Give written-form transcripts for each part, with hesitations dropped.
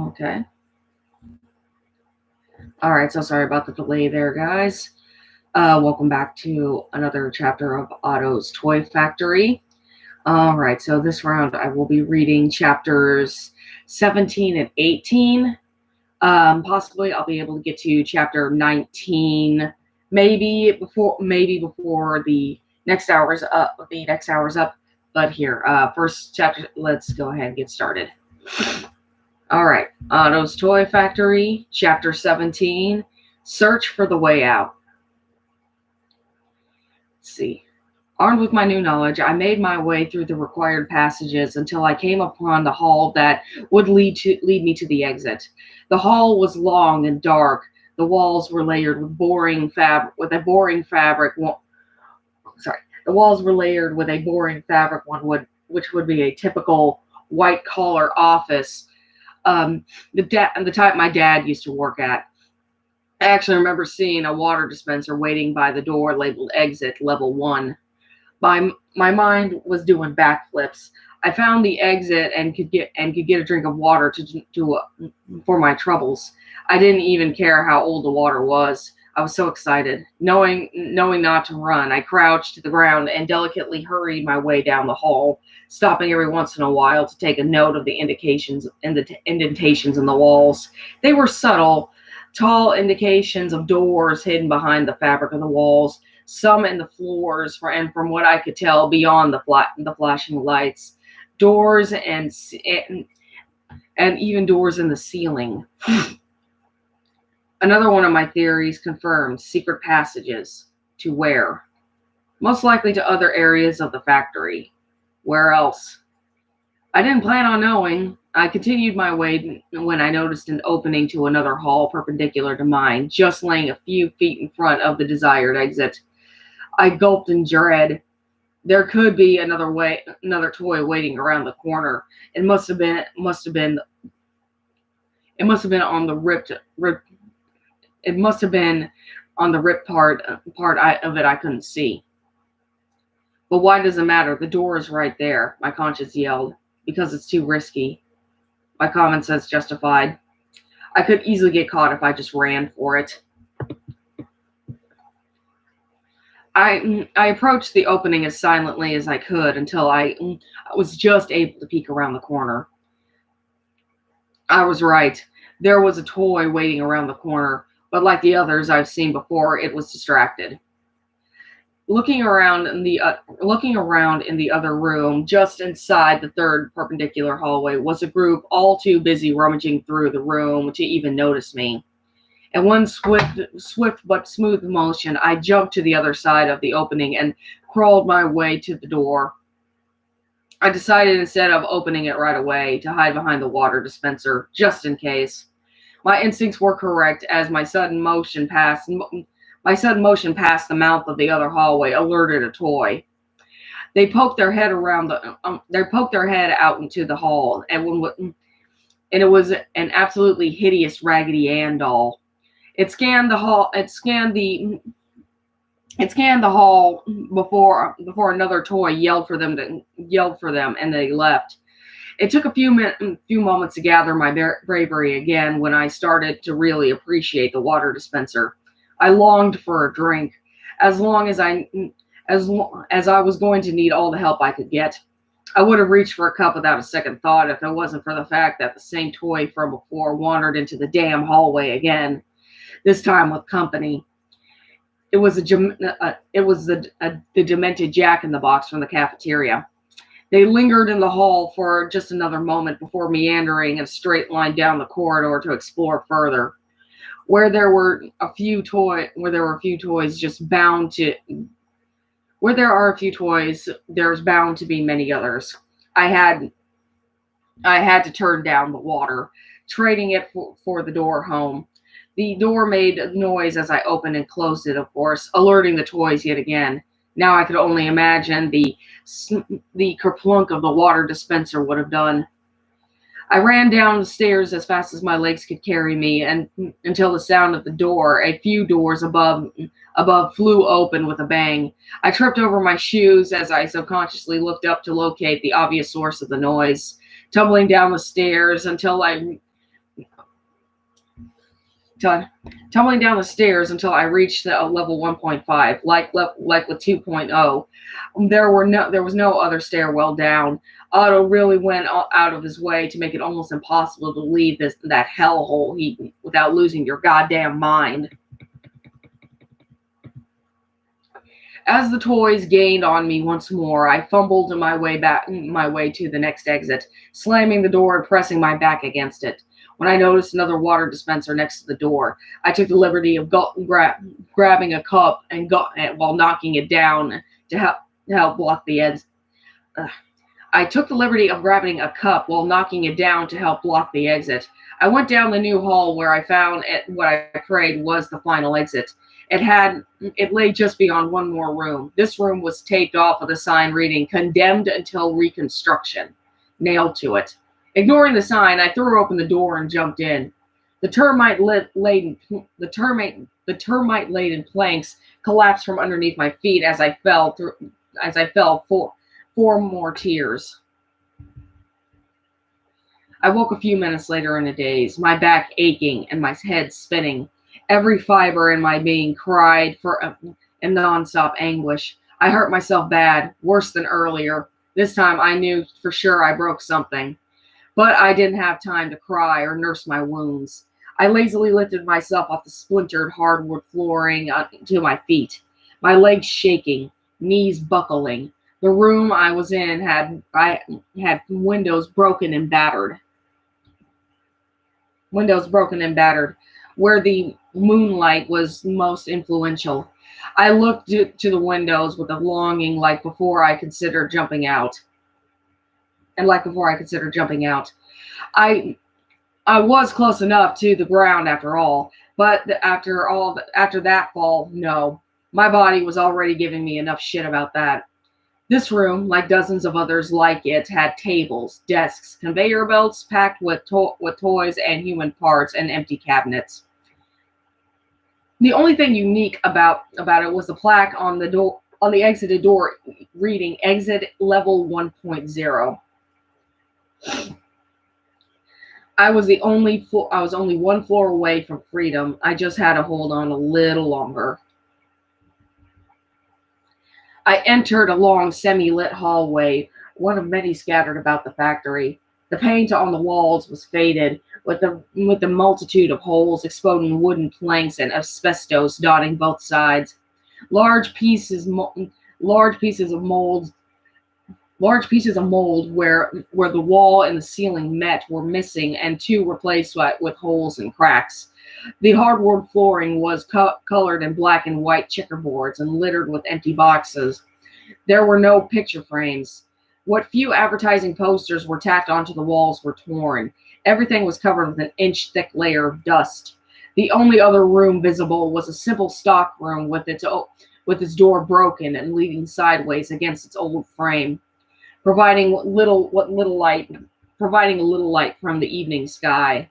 Okay. All right, so sorry about the delay there, guys. Welcome back to another chapter of Otto's Toy Factory. All right, so this round I will be reading chapters 17 and 18. Possibly I'll be able to get to chapter 19, maybe before the next hour's up. But here, first chapter. Let's go ahead and get started. All right, Otto's Toy Factory, chapter 17. Search for the way out. Let's see. Armed with my new knowledge, I made my way through the required passages until I came upon the hall that would lead me to the exit. The hall was long and dark. The walls were layered with the walls were layered with a boring fabric which would be a typical white collar office. The type my dad used to work at. I actually remember seeing a water dispenser waiting by the door labeled exit level 1. My mind was doing backflips. I found the exit and could get a drink of water for my troubles. I didn't even care how old the water was. I was so excited. Knowing not to run, I crouched to the ground and delicately hurried my way down the hall, stopping every once in a while to take a note of the indentations in the walls. They were subtle, tall indications of doors hidden behind the fabric of the walls, some in the floors, and from what I could tell, beyond the flashing lights, doors and even doors in the ceiling. Another one of my theories confirmed: secret passages. To where? Most likely to other areas of the factory. Where else? I didn't plan on knowing. I continued my way when I noticed an opening to another hall perpendicular to mine, just laying a few feet in front of the desired exit. I gulped in dread. There could be another toy waiting around the corner. It must have been on the ripped. It must have been on the ripped part of it I couldn't see. But why does it matter? The door is right there, my conscience yelled. Because it's too risky. My common sense justified. I could easily get caught if I just ran for it. I approached the opening as silently as I could until I was just able to peek around the corner. I was right. There was a toy waiting around the corner, but like the others I've seen before, it was distracted. Looking around in the other room, just inside the third perpendicular hallway, was a group all too busy rummaging through the room to even notice me. In one swift but smooth motion, I jumped to the other side of the opening and crawled my way to the door. I decided, instead of opening it right away, to hide behind the water dispenser, just in case. My instincts were correct, as my sudden motion past the mouth of the other hallway alerted a toy. They poked their head out into the hall, and it was an absolutely hideous Raggedy Ann doll. It scanned the hall before another toy yelled for them, and they left. It took a few moments to gather my bravery again when I started to really appreciate the water dispenser. I longed for a drink, as I was going to need all the help I could get. I would have reached for a cup without a second thought if it wasn't for the fact that the same toy from before wandered into the damn hallway again. This time with company. It was the demented Jack-in-the-Box from the cafeteria. They lingered in the hall for just another moment before meandering in a straight line down the corridor to explore further. Where there are a few toys, there's bound to be many others. I had to turn down the water, trading it for the door home. The door made noise as I opened and closed it, of course, alerting the toys yet again. Now I could only imagine the kerplunk of the water dispenser would have done. I ran down the stairs as fast as my legs could carry me, and until the sound of the door, a few doors above, flew open with a bang. I tripped over my shoes as I subconsciously looked up to locate the obvious source of the noise, tumbling down the stairs until I tumbling down the stairs until I reached level 1.5. Like with 2.0, there was no other stairwell down. Otto really went out of his way to make it almost impossible to leave that hellhole he without losing your goddamn mind. As the toys gained on me once more, I fumbled my way to the next exit, slamming the door and pressing my back against it. When I noticed another water dispenser next to the door, I took the liberty of grabbing a cup and while knocking it down to help block the exit. I took the liberty of grabbing a cup while knocking it down to help block the exit. I went down the new hall where I found what I prayed was the final exit. It lay just beyond one more room. This room was taped off with a sign reading "Condemned until Reconstruction" nailed to it. Ignoring the sign, I threw open the door and jumped in. The termite laden planks collapsed from underneath my feet as I fell four more tears. I woke a few minutes later in a daze, my back aching and my head spinning. Every fiber in my being cried in nonstop anguish. I hurt myself bad, worse than earlier. This time I knew for sure I broke something. But I didn't have time to cry or nurse my wounds. I lazily lifted myself off the splintered hardwood flooring to my feet, my legs shaking, knees buckling. The room I was in had windows broken and battered, where the moonlight was most influential. I looked to the windows with a longing like before I considered jumping out. And like before I considered jumping out. I I was close enough to the ground after all, but after that fall, no. My body was already giving me enough shit about that. This room, like dozens of others like it, had tables, desks, conveyor belts packed with toys and human parts, and empty cabinets. The only thing unique about it was the plaque on the exited door reading "Exit Level 1.0." I was only one floor away from freedom. I just had to hold on a little longer. I entered a long, semi-lit hallway, one of many scattered about the factory. The paint on the walls was faded, with the multitude of holes exposing wooden planks and asbestos dotting both sides. Large pieces, large pieces of mold, large pieces of mold where the wall and the ceiling met were missing, and two replaced with holes and cracks. The hardwood flooring was colored in black and white checkerboards and littered with empty boxes. There were no picture frames. What few advertising posters were tacked onto the walls were torn. Everything was covered with an inch-thick layer of dust. The only other room visible was a simple stock room with its door broken and leaning sideways against its old frame, providing a little light from the evening sky.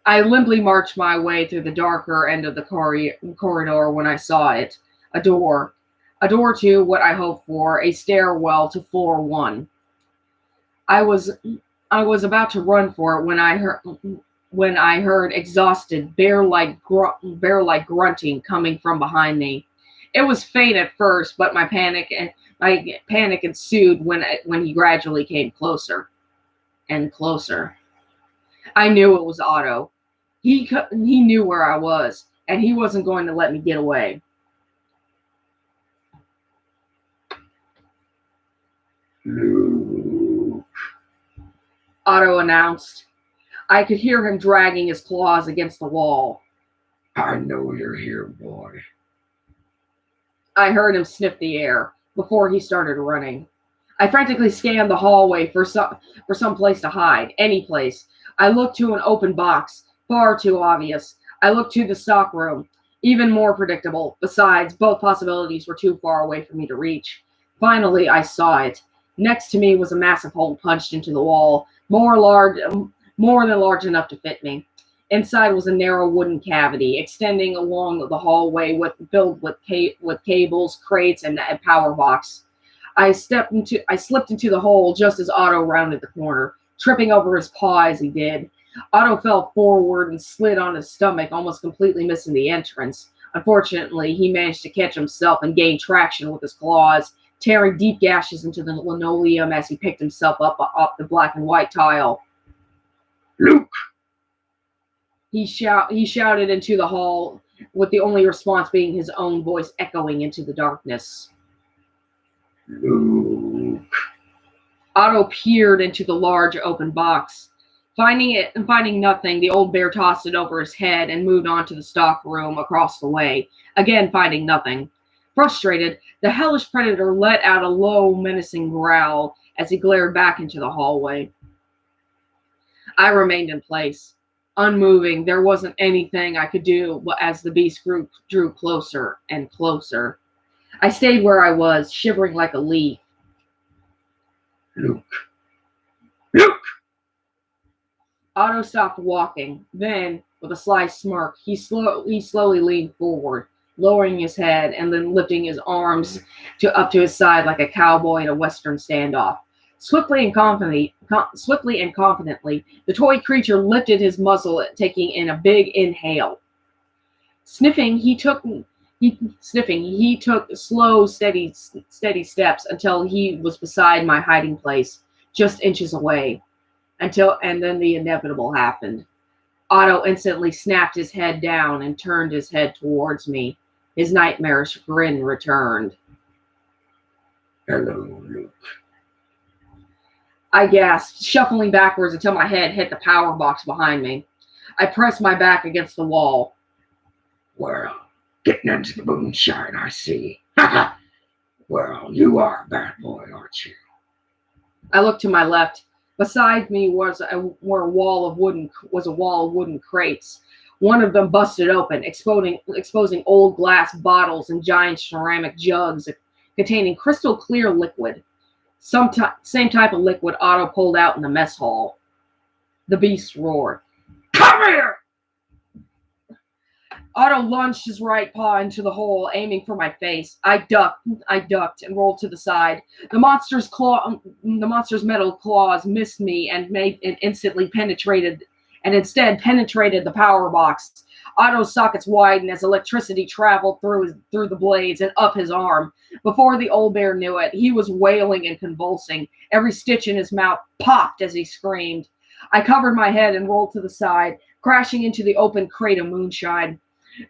I limply marched my way through the darker end of the corridor when I saw it. A door. A door to what I hoped for, a stairwell to floor one. I was I was about to run for it when I heard exhausted bear-like grunting coming from behind me. It was faint at first, but my panic ensued when he gradually came closer and closer. I knew it was Otto. He knew where I was, and he wasn't going to let me get away. Otto announced. I could hear him dragging his claws against the wall. I know you're here, boy. I heard him sniff the air before he started running. I frantically scanned the hallway for some place to hide, any place. I looked to an open box, far too obvious. I looked to the stock room, even more predictable. Besides, both possibilities were too far away for me to reach. Finally, I saw it. Next to me was a massive hole punched into the wall, more than large enough to fit me. Inside was a narrow wooden cavity extending along the hallway, filled with cables, crates, and a power box. I slipped into the hole just as Otto rounded the corner, tripping over his paw as he did. Otto fell forward and slid on his stomach, almost completely missing the entrance. Unfortunately, he managed to catch himself and gain traction with his claws, tearing deep gashes into the linoleum as he picked himself up off the black and white tile. Luke! He shouted into the hall, with the only response being his own voice echoing into the darkness. Luke! Otto peered into the large open box. Finding nothing, the old bear tossed it over his head and moved on to the stock room across the way, again finding nothing. Frustrated, the hellish predator let out a low, menacing growl as he glared back into the hallway. I remained in place, unmoving. There wasn't anything I could do as the beast drew closer and closer. I stayed where I was, shivering like a leaf. Luke! Luke! Otto stopped walking. Then, with a sly smirk, he slowly leaned forward, lowering his head and then lifting his arms up to his side like a cowboy in a western standoff. Swiftly and confidently, the toy creature lifted his muzzle, taking in a big inhale. Sniffing, he took slow, steady steps until he was beside my hiding place, just inches away. And then the inevitable happened. Otto instantly snapped his head down and turned his head towards me. His nightmarish grin returned. Hello, Luke. I gasped, shuffling backwards until my head hit the power box behind me. I pressed my back against the wall. Well, getting into the moonshine, I see. Well, you are a bad boy, aren't you? I looked to my left. Beside me was a wall of wooden crates. One of them busted open, exposing old glass bottles and giant ceramic jugs containing crystal clear liquid. Same type of liquid Otto pulled out in the mess hall. The beast roared. Come here! Otto lunged his right paw into the hole, aiming for my face. I ducked and rolled to the side. The monster's metal claws missed me and instead penetrated the power box. Otto's sockets widened as electricity traveled through the blades and up his arm. Before the old bear knew it, he was wailing and convulsing. Every stitch in his mouth popped as he screamed. I covered my head and rolled to the side, crashing into the open crate of moonshine.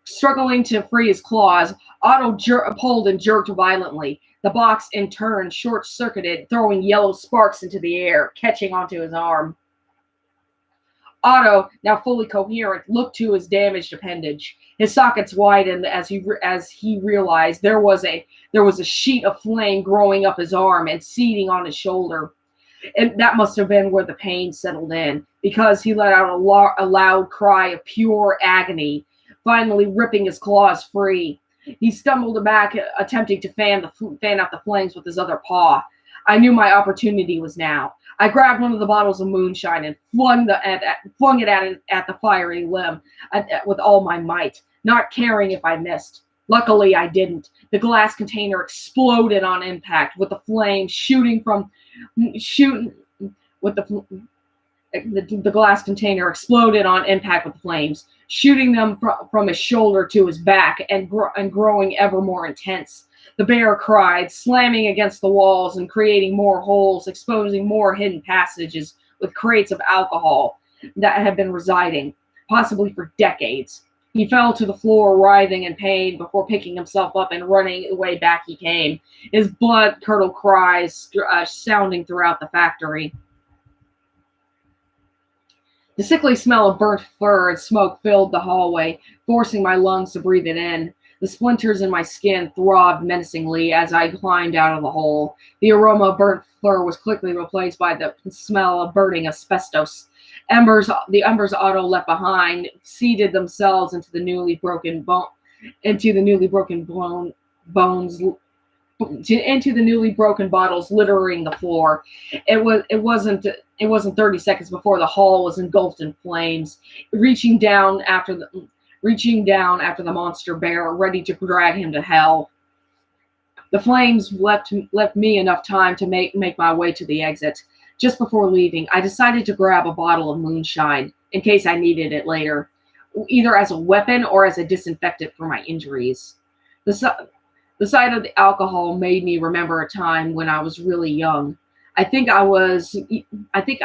Struggling to free his claws, Otto pulled and jerked violently. The box, in turn, short-circuited, throwing yellow sparks into the air, catching onto his arm. Otto, now fully coherent, looked to his damaged appendage. His sockets widened as he realized there was a sheet of flame growing up his arm and seeding on his shoulder. And that must have been where the pain settled in, because he let out a loud cry of pure agony, finally ripping his claws free. He stumbled back, attempting to fan out the flames with his other paw. I knew my opportunity was now. I grabbed one of the bottles of moonshine and flung it at the fiery limb with all my might, not caring if I missed. Luckily, I didn't. The glass container exploded on impact, with the flames the glass container exploded on impact with the flames, shooting them from his shoulder to his back and growing ever more intense. The bear cried, slamming against the walls and creating more holes, exposing more hidden passages with crates of alcohol that had been residing, possibly for decades. He fell to the floor, writhing in pain before picking himself up and running the way back he came, his blood-curdled cries sounding throughout the factory. The sickly smell of burnt fur and smoke filled the hallway, forcing my lungs to breathe it in. The splinters in my skin throbbed menacingly as I climbed out of the hole. The aroma of burnt fur was quickly replaced by the smell of burning asbestos. The embers Otto left behind seeded themselves into the newly broken bones, into the newly broken bottles littering the floor. It wasn't 30 seconds before the hall was engulfed in flames, reaching down after the monster bear, ready to drag him to hell. The flames left me enough time to make my way to the exit. Just before leaving, I decided to grab a bottle of moonshine. in case I needed it later, either as a weapon or as a disinfectant for my injuries. The, the sight of the alcohol made me remember a time when I was really young. I think I was, I think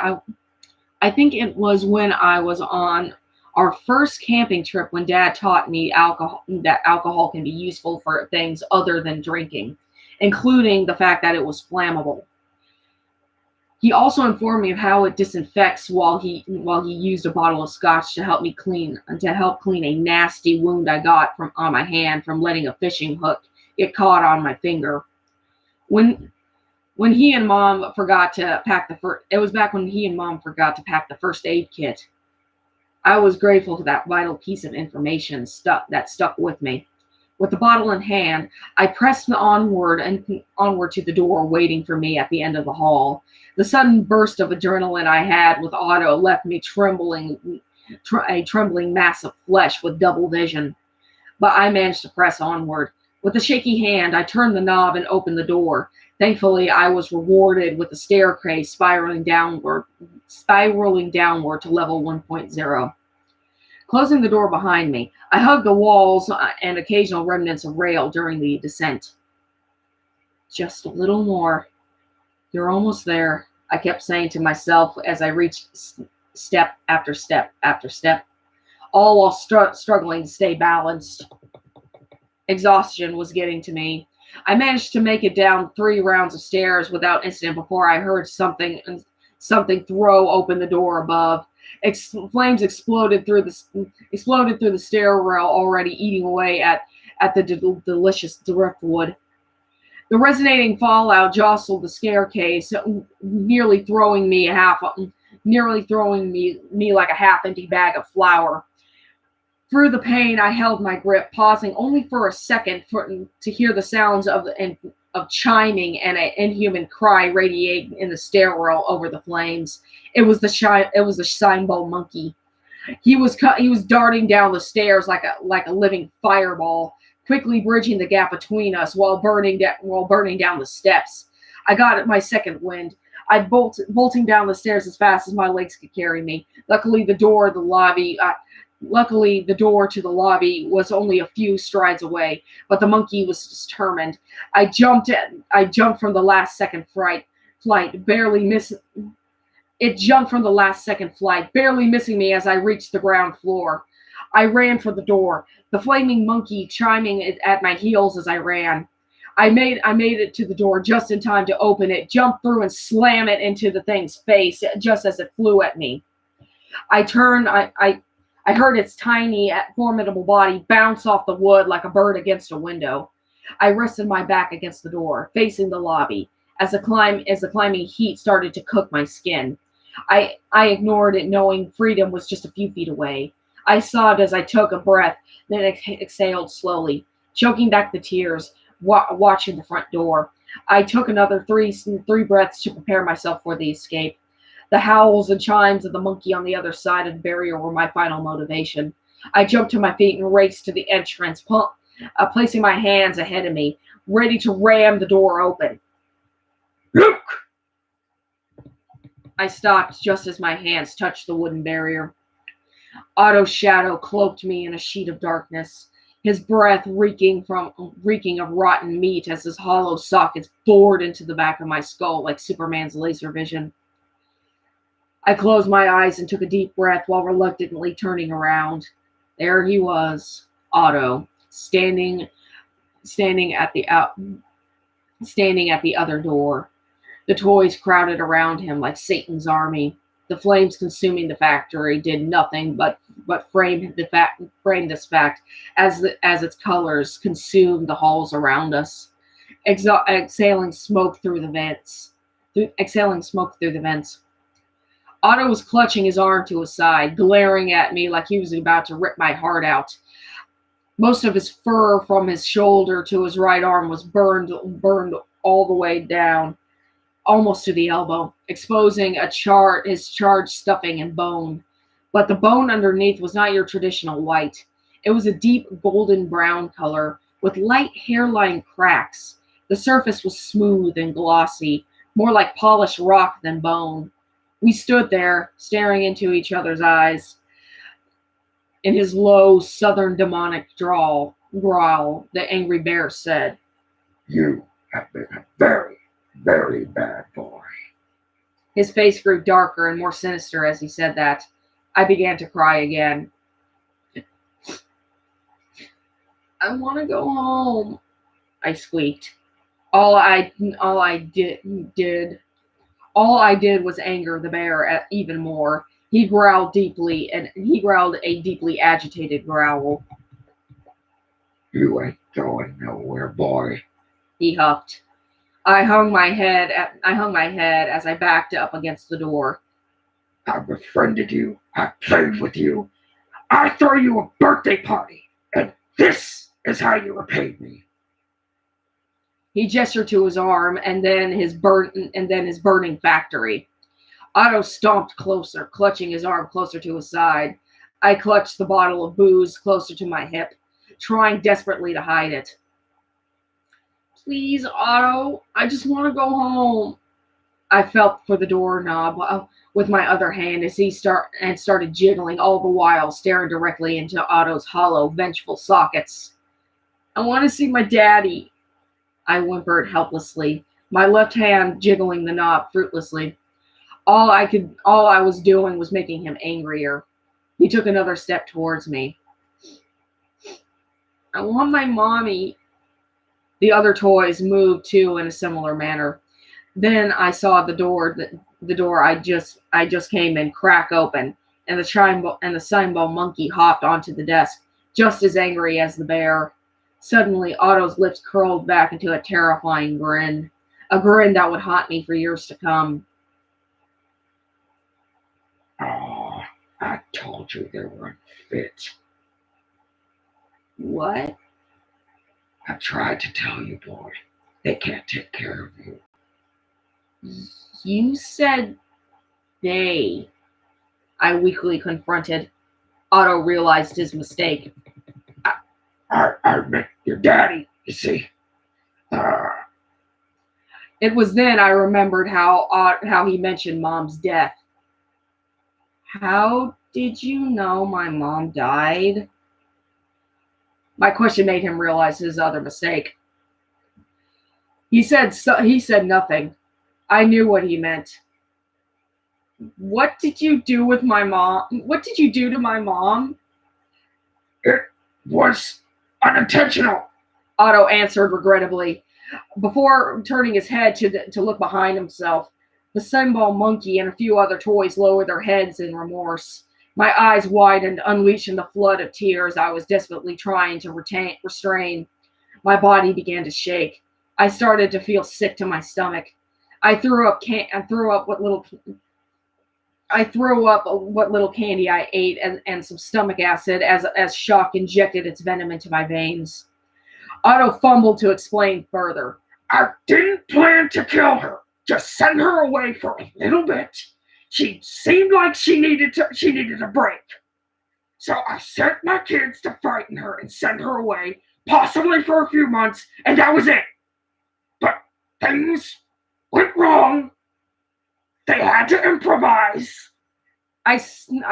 I think it was when I was on our first camping trip when Dad taught me that alcohol can be useful for things other than drinking, including the fact that it was flammable. He also informed me of how it disinfects while he used a bottle of scotch to help clean a nasty wound I got from on my hand from letting a fishing hook get caught on my finger. When when he and mom forgot to pack the first it was back when he and mom forgot to pack the first aid kit. I was grateful for that vital piece of information stuck with me. With the bottle in hand, I pressed onward to the door waiting for me at the end of the hall. The sudden burst of adrenaline I had with Otto left me a trembling mass of flesh with double vision. But I managed to press onward. With a shaky hand, I turned the knob and opened the door. Thankfully, I was rewarded with a staircase spiraling downward to level 1.0. Closing the door behind me, I hugged the walls and occasional remnants of rail during the descent. Just a little more. You're almost there, I kept saying to myself as I reached step after step after step, all while struggling to stay balanced. Exhaustion was getting to me. I managed to make it down 3 rounds of stairs without incident before I heard something throw open the door above. Flames exploded through the stairwell, already eating away at the delicious driftwood. The resonating fallout jostled the staircase, nearly throwing me like a half-empty bag of flour. Through the pain, I held my grip, pausing only for a second to hear the sounds of chiming and an inhuman cry radiating in the stairwell over the flames. It was the Simbo monkey. He was darting down the stairs like a living fireball, quickly bridging the gap between us while burning down the steps. I got my second wind. Bolting down the stairs as fast as my legs could carry me. Luckily, the door to the lobby was only a few strides away, but the monkey was determined. I jumped from the last second flight, barely miss. It jumped from the last second flight, barely missing me as I reached the ground floor. I ran for the door, the flaming monkey chiming at my heels as I ran. I made it to the door just in time to open it, jump through, and slam it into the thing's face just as it flew at me. I turned. I heard its tiny, formidable body bounce off the wood like a bird against a window. I rested my back against the door, facing the lobby, as the climbing heat started to cook my skin. I ignored it, knowing freedom was just a few feet away. I sobbed as I took a breath, then exhaled slowly, choking back the tears, watching the front door. I took another three breaths to prepare myself for the escape. The howls and chimes of the monkey on the other side of the barrier were my final motivation. I jumped to my feet and raced to the entrance, placing my hands ahead of me, ready to ram the door open. Look! I stopped just as my hands touched the wooden barrier. Otto's shadow cloaked me in a sheet of darkness, his breath reeking of rotten meat as his hollow sockets bored into the back of my skull like Superman's laser vision. I closed my eyes and took a deep breath while reluctantly turning around. There he was, Otto, standing at the other door. The toys crowded around him like Satan's army. The flames consuming the factory did nothing but frame this fact as its colors consumed the halls around us, exhaling smoke through the vents. Otto was clutching his arm to his side, glaring at me like he was about to rip my heart out. Most of his fur from his shoulder to his right arm was burned all the way down, almost to the elbow, exposing his charred stuffing and bone. But the bone underneath was not your traditional white. It was a deep golden brown color with light hairline cracks. The surface was smooth and glossy, more like polished rock than bone. We stood there, staring into each other's eyes. In his low, southern demonic growl, the angry bear said, You have been a very, very bad boy. His face grew darker and more sinister as he said that. I began to cry again. I want to go home, I squeaked. All I did was anger the bear even more. He growled a deeply agitated growl. You ain't going nowhere, boy. He huffed. I hung my head as I backed up against the door. I befriended you. I played with you. I threw you a birthday party. And this is how you repaid me. He gestured to his arm and then his burning factory. Otto stomped closer, clutching his arm closer to his side. I clutched the bottle of booze closer to my hip, trying desperately to hide it. Please, Otto, I just want to go home. I felt for the doorknob with my other hand as he started jiggling, all the while staring directly into Otto's hollow, vengeful sockets. I want to see my daddy, I whimpered helplessly, my left hand jiggling the knob fruitlessly. All I was doing was making him angrier. He took another step towards me. I want my mommy. The other toys moved too in a similar manner. Then I saw the door I just came in crack open, and the Simbo monkey hopped onto the desk, just as angry as the bear. Suddenly, Otto's lips curled back into a terrifying grin, a grin that would haunt me for years to come. Oh, I told you they were unfit. What? I tried to tell you, boy. They can't take care of you. You said they. I weakly confronted. Otto realized his mistake. I meant your daddy, you see. It was then I remembered how he mentioned Mom's death. How did you know my mom died? My question made him realize his other mistake. He said nothing. I knew what he meant. What did you do with my mom? What did you do to my mom? It was unintentional. Otto answered regrettably, before turning his head to look behind himself. The Sunball monkey and a few other toys lowered their heads in remorse. My eyes widened, unleashing the flood of tears I was desperately trying to restrain. My body began to shake. I started to feel sick to my stomach. I threw up what little candy I ate and some stomach acid as shock injected its venom into my veins. Otto fumbled to explain further. I didn't plan to kill her. Just send her away for a little bit. She seemed like she needed a break. So I sent my kids to frighten her and send her away, possibly for a few months, and that was it. But things went wrong. They had to improvise. I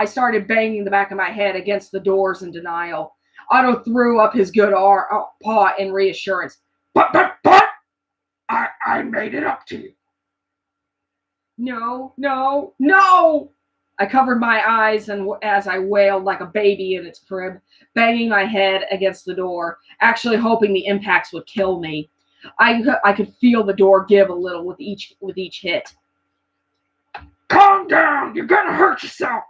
started banging the back of my head against the doors in denial. Otto threw up his good paw in reassurance. But, I made it up to you. No, no, no! I covered my eyes as I wailed like a baby in its crib, banging my head against the door, actually hoping the impacts would kill me. I could feel the door give a little with each hit. Calm down! You're gonna hurt yourself!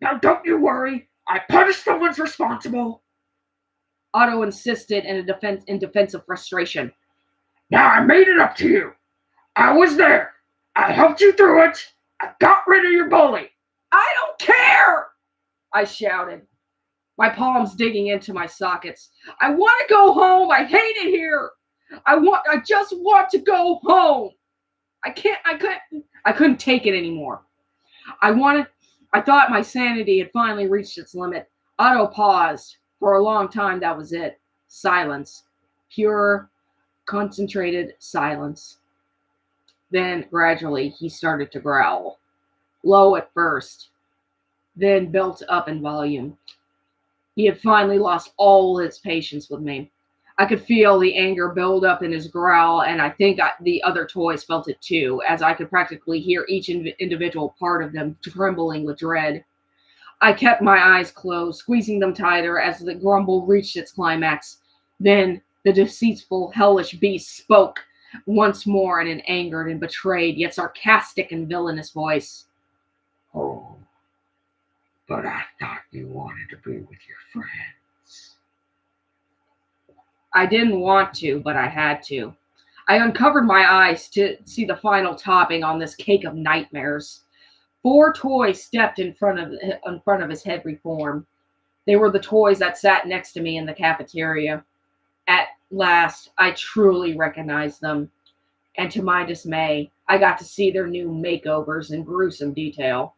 Now don't you worry. I punished the ones responsible. Otto insisted in defense of frustration. Now I made it up to you. I was there. I helped you through it. I got rid of your bully. I don't care! I shouted, my palms digging into my sockets. I want to go home. I hate it here. I just want to go home. I couldn't take it anymore. I thought my sanity had finally reached its limit. Otto paused. For a long time, that was it. Silence. Pure, concentrated silence. Then, gradually, he started to growl. Low at first, then built up in volume. He had finally lost all his patience with me. I could feel the anger build up in his growl, and I think the other toys felt it too, as I could practically hear each individual part of them trembling with dread. I kept my eyes closed, squeezing them tighter as the grumble reached its climax. Then the deceitful, hellish beast spoke once more in an angered and betrayed, yet sarcastic and villainous voice. Oh, but I thought you wanted to be with your friends. I didn't want to, but I had to. I uncovered my eyes to see the final topping on this cake of nightmares. 4 toys stepped in front of his head reform. They were the toys that sat next to me in the cafeteria. At last, I truly recognized them, and to my dismay, I got to see their new makeovers in gruesome detail.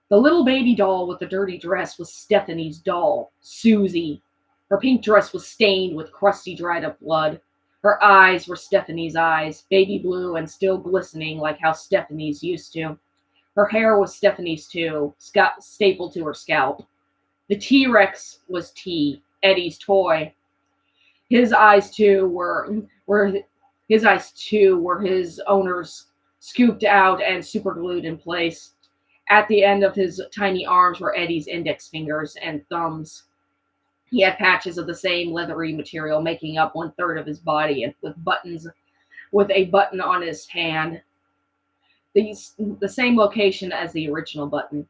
The little baby doll with the dirty dress was Stephanie's doll, Susie. Her pink dress was stained with crusty, dried up blood. Her eyes were Stephanie's eyes, baby blue and still glistening like how Stephanie's used to. Her hair was Stephanie's too, stapled to her scalp. The T-Rex was T, Eddie's toy. His eyes too were his owner's, scooped out and superglued in place. At the end of his tiny arms were Eddie's index fingers and thumbs. He had patches of the same leathery material making up 1/3 of his body, and with a button on his hand, the same location as the original button.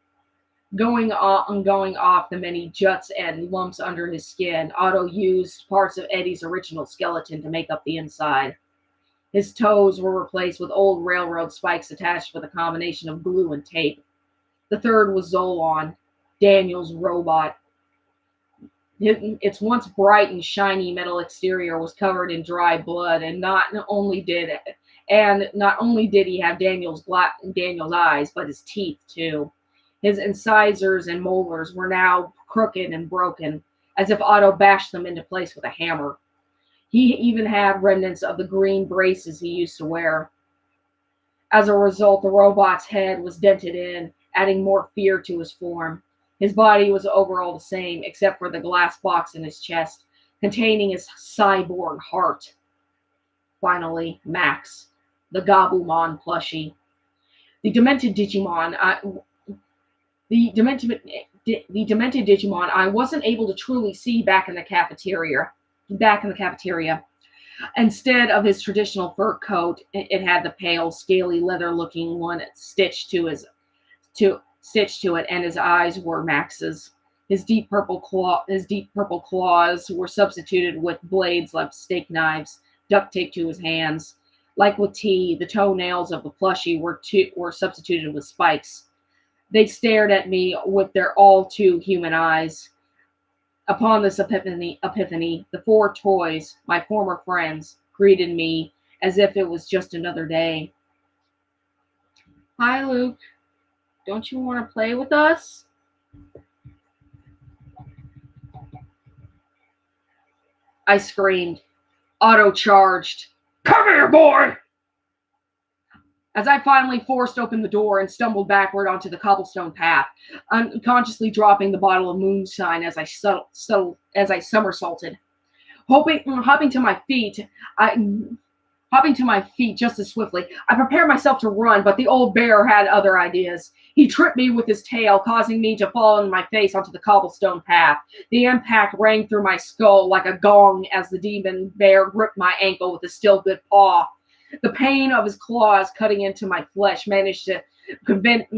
Going off the many juts and lumps under his skin, Otto used parts of Eddie's original skeleton to make up the inside. His toes were replaced with old railroad spikes attached with a combination of glue and tape. The third was Zolon, Daniel's robot. Its once bright and shiny metal exterior was covered in dry blood, and not only did he have Daniel's eyes, but his teeth too. His incisors and molars were now crooked and broken, as if Otto bashed them into place with a hammer. He even had remnants of the green braces he used to wear. As a result, the robot's head was dented in, adding more fear to his form. His body was overall the same, except for the glass box in his chest, containing his cyborg heart. Finally, Max, the Gabumon plushie. The demented Digimon I wasn't able to truly see back in the cafeteria. Instead of his traditional fur coat, it had the pale, scaly, leather-looking one stitched to it, and his eyes were Max's. His deep purple claws were substituted with blades like steak knives, duct taped to his hands. Like with T, the toenails of the plushie were substituted with spikes. They stared at me with their all too human eyes. Upon this epiphany, the 4 toys, my former friends, greeted me as if it was just another day. Hi, Luke. Don't you want to play with us? I screamed. Otto charged. Come here, boy! As I finally forced open the door and stumbled backward onto the cobblestone path, unconsciously dropping the bottle of moonshine as I somersaulted. Hopping to my feet just as swiftly, I prepared myself to run, but the old bear had other ideas. He tripped me with his tail, causing me to fall on my face onto the cobblestone path. The impact rang through my skull like a gong as the demon bear gripped my ankle with his still good paw. The pain of his claws cutting into my flesh managed to convince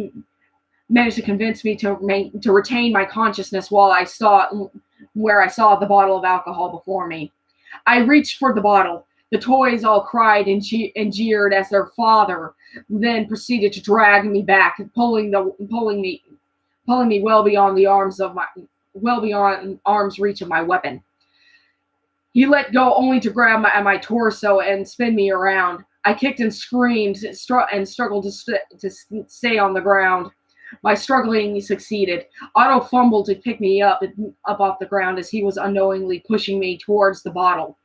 me to retain my consciousness where I saw the bottle of alcohol before me. I reached for the bottle. The toys all cried and jeered as their father then proceeded to drag me back, pulling me well beyond arm's reach of my weapon. He let go only to grab my torso and spin me around. I kicked and screamed and struggled to stay on the ground. My struggling succeeded. Otto fumbled to pick me up off the ground as he was unknowingly pushing me towards the bottle.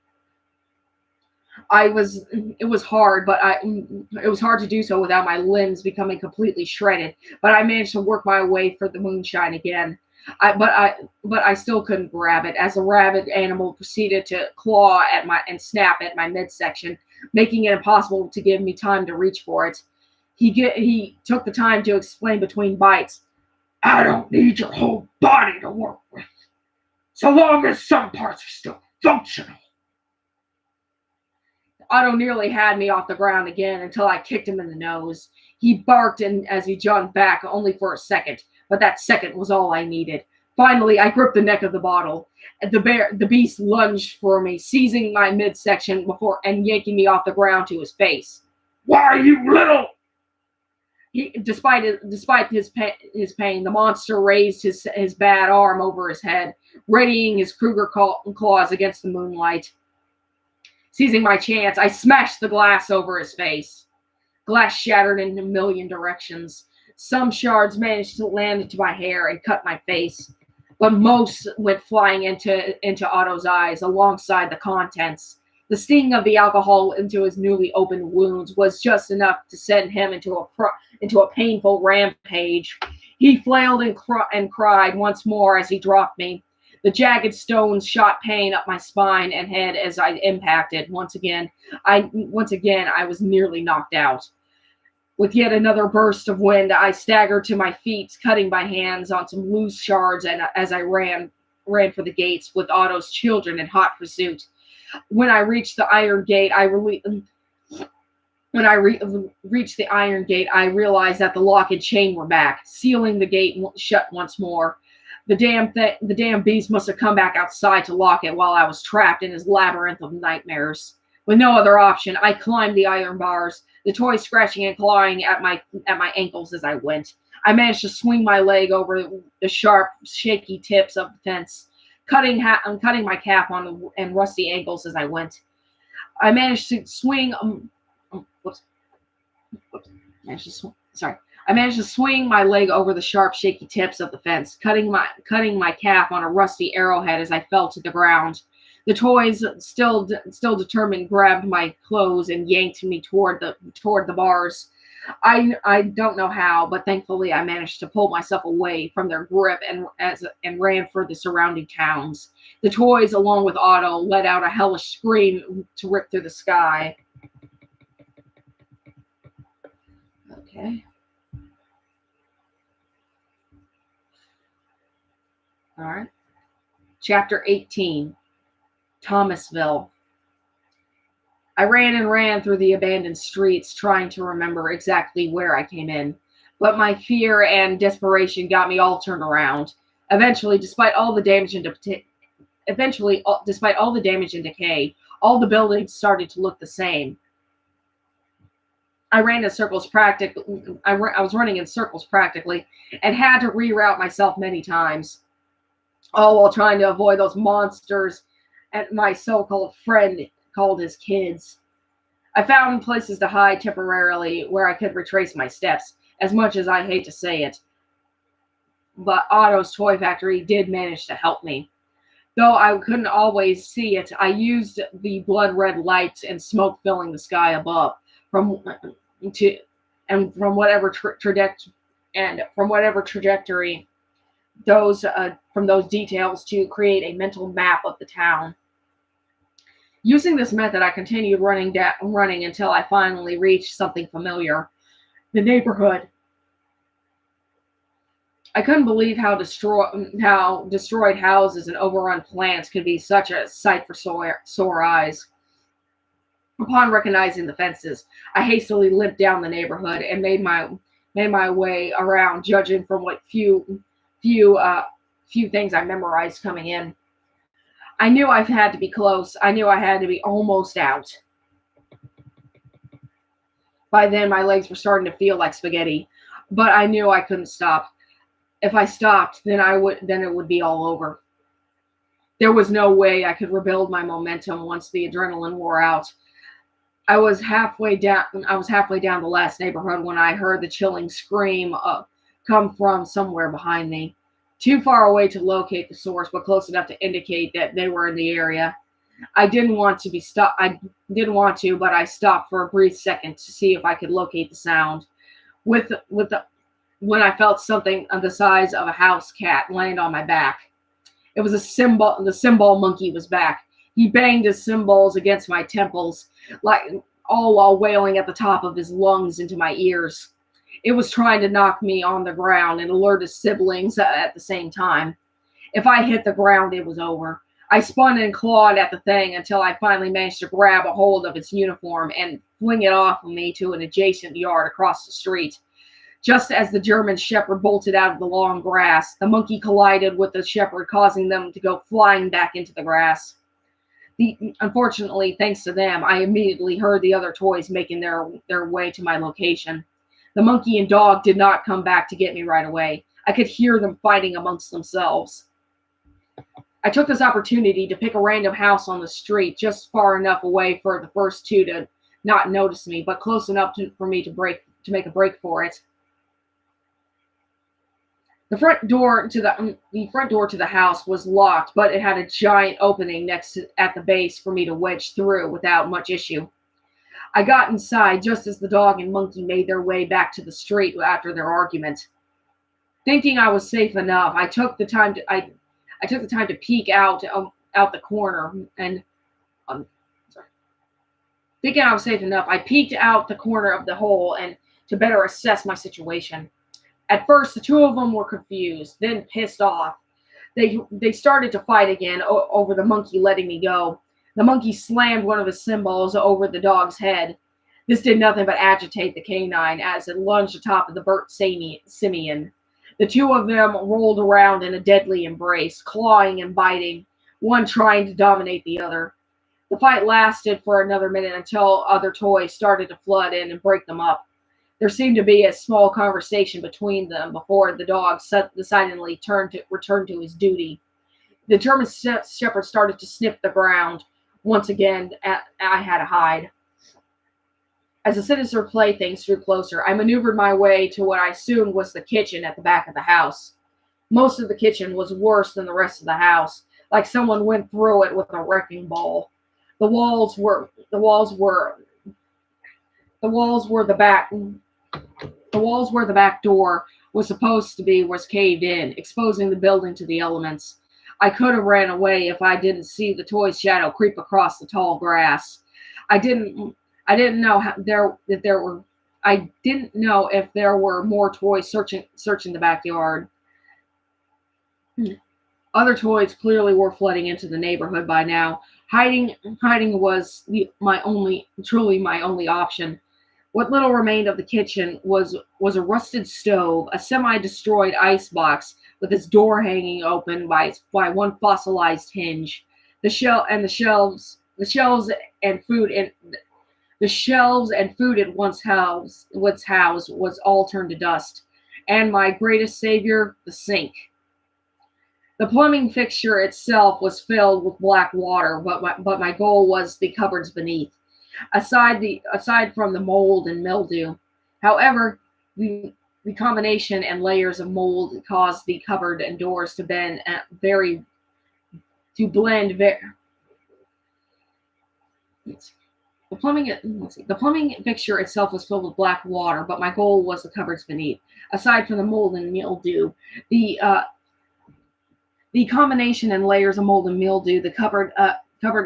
It was hard, but it was hard to do so without my limbs becoming completely shredded. But I managed to work my way for the moonshine again. But I still couldn't grab it as the rabid animal proceeded to claw at my and snap at my midsection, making it impossible to give me time to reach for it. He took the time to explain between bites. I don't need your whole body to work with, so long as some parts are still functional. Otto nearly had me off the ground again until I kicked him in the nose. He barked as he jumped back, only for a second, but that second was all I needed. Finally, I gripped the neck of the bottle. The beast lunged for me, seizing my midsection before and yanking me off the ground to his face. Why, you little... Despite his pain, the monster raised his bad arm over his head, readying his Kruger claws against the moonlight. Seizing my chance, I smashed the glass over his face. Glass shattered in a million directions. Some shards managed to land into my hair and cut my face, but most went flying into Otto's eyes alongside the contents. The sting of the alcohol into his newly opened wounds was just enough to send him into a painful rampage. He flailed and cried once more as he dropped me. The jagged stones shot pain up my spine and head as I impacted. Once again, I was nearly knocked out. With yet another burst of wind, I staggered to my feet, cutting my hands on some loose shards, and as I ran for the gates with Otto's children in hot pursuit. When I reached the iron gate, reached the iron gate, I realized that the lock and chain were back, sealing the gate shut once more. The damn beast must have come back outside to lock it while I was trapped in his labyrinth of nightmares. With no other option, I climbed the iron bars, the toy scratching and clawing at my ankles as I went. I managed to swing my leg over the sharp, shaky tips of the fence, cutting my calf on and rusty ankles as I went. I managed to swing. I managed to swing my leg over the sharp, shaky tips of the fence, cutting my calf on a rusty arrowhead as I fell to the ground. The toys, still determined, grabbed my clothes and yanked me toward the bars. I don't know how, but thankfully I managed to pull myself away from their grip and ran for the surrounding towns. The toys, along with Otto, let out a hellish scream to rip through the sky. Okay. All right. Chapter 18. Thomasville. I ran and ran through the abandoned streets, trying to remember exactly where I came in. But my fear and desperation got me all turned around. Eventually, despite all the damage and decay, all the buildings started to look the same. I was running in circles practically, and had to reroute myself many times, all while trying to avoid those monsters and my so-called friend called his kids. I found places to hide temporarily where I could retrace my steps, as much as I hate to say it. But Otto's toy factory did manage to help me. Though I couldn't always see it, I used the blood-red lights and smoke filling the sky above from whatever trajectory from those details to create a mental map of the town. Using this method, I continued running until I finally reached something familiar: the neighborhood. I couldn't believe how destroyed houses and overrun plants could be such a sight for sore eyes. Upon recognizing the fences, I hastily limped down the neighborhood and made my way around, judging from what few things I memorized coming in. I knew I had to be close. I knew I had to be almost out. By then, my legs were starting to feel like spaghetti, but I knew I couldn't stop. If I stopped, then it would be all over. There was no way I could rebuild my momentum once the adrenaline wore out. I was halfway down the last neighborhood when I heard the chilling scream come from somewhere behind me. Too far away to locate the source, but close enough to indicate that they were in the area. I didn't want to be stopped. I didn't want to, but I stopped for a brief second to see if I could locate the sound. With the when I felt something of the size of a house cat land on my back. It was a cymbal. The cymbal monkey was back. He banged his cymbals against my temples, like all while wailing at the top of his lungs into my ears. It was trying to knock me on the ground and alert his siblings at the same time. If I hit the ground, it was over. I spun and clawed at the thing until I finally managed to grab a hold of its uniform and fling it off of me to an adjacent yard across the street. Just as the German shepherd bolted out of the long grass, the monkey collided with the shepherd, causing them to go flying back into the grass. Unfortunately, thanks to them, I immediately heard the other toys making their way to my location. The monkey and dog did not come back to get me right away. I could hear them fighting amongst themselves. I took this opportunity to pick a random house on the street, just far enough away for the first two to not notice me, but close enough for me to make a break for it. The front door to the house was locked, but it had a giant opening at the base for me to wedge through without much issue. I got inside just as the dog and monkey made their way back to the street after their argument. Thinking I was safe enough, I took the time to peek out the corner and sorry. Thinking I was safe enough, I peeked out the corner of the hole and to better assess my situation. At first, the two of them were confused, then pissed off. They started to fight again over the monkey letting me go. The monkey slammed one of his cymbals over the dog's head. This did nothing but agitate the canine as it lunged atop of the burnt simian. The two of them rolled around in a deadly embrace, clawing and biting, one trying to dominate the other. The fight lasted for another minute until other toys started to flood in and break them up. There seemed to be a small conversation between them before the dog decidedly returned to his duty. The German shepherd started to sniff the ground. Once again, I had to hide. As the sinister playthings drew closer, I maneuvered my way to what I assumed was the kitchen at the back of the house. Most of the kitchen was worse than the rest of the house, like someone went through it with a wrecking ball. The walls were the walls where the back door was supposed to be was caved in, exposing the building to the elements. I could have ran away if I didn't see the toy's shadow creep across the tall grass. I didn't know I didn't know if there were more toys searching the backyard. Other toys clearly were flooding into the neighborhood by now. Hiding was truly my only option. What little remained of the kitchen was a rusted stove, a semi-destroyed icebox with its door hanging open by one fossilized hinge. The shelves and food it once housed was all turned to dust. And my greatest savior, the sink. The plumbing fixture itself was filled with black water, but my goal was the cupboards beneath. Aside from the mold and mildew. However, the combination and layers of mold caused the cupboard and doors to blend very. The plumbing fixture itself was filled with black water, but my goal was the cupboards beneath. Aside from the mold and mildew, the combination and layers of mold and mildew, the cupboard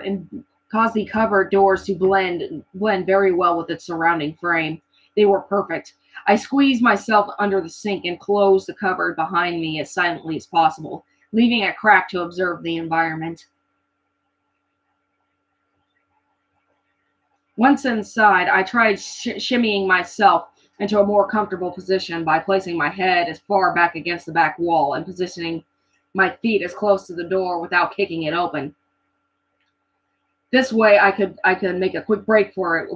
and caused the cupboard doors to blend very well with its surrounding frame. They were perfect. I squeezed myself under the sink and closed the cupboard behind me as silently as possible, leaving a crack to observe the environment. Once inside, I tried shimmying myself into a more comfortable position by placing my head as far back against the back wall and positioning my feet as close to the door without kicking it open. This way, I could make a quick break for it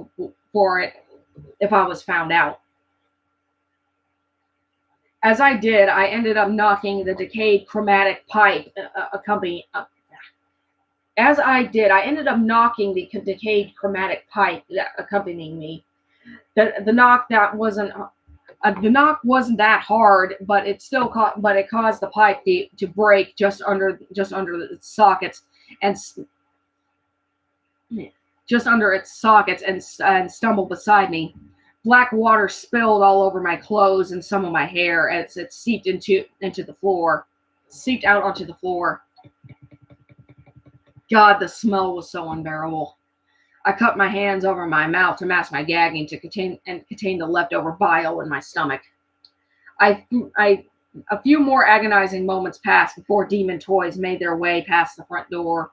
if I was found out. As I did, I ended up knocking the decayed chromatic pipe accompanying me. The knock wasn't that hard, but it caused the pipe to break just under the sockets and just under its sockets and stumbled beside me. Black water spilled all over my clothes and some of my hair as it seeped out onto the floor. God, the smell was so unbearable. I cupped my hands over my mouth to mask my gagging to contain the leftover bile in my stomach. I a few more agonizing moments passed before demon toys made their way past the front door.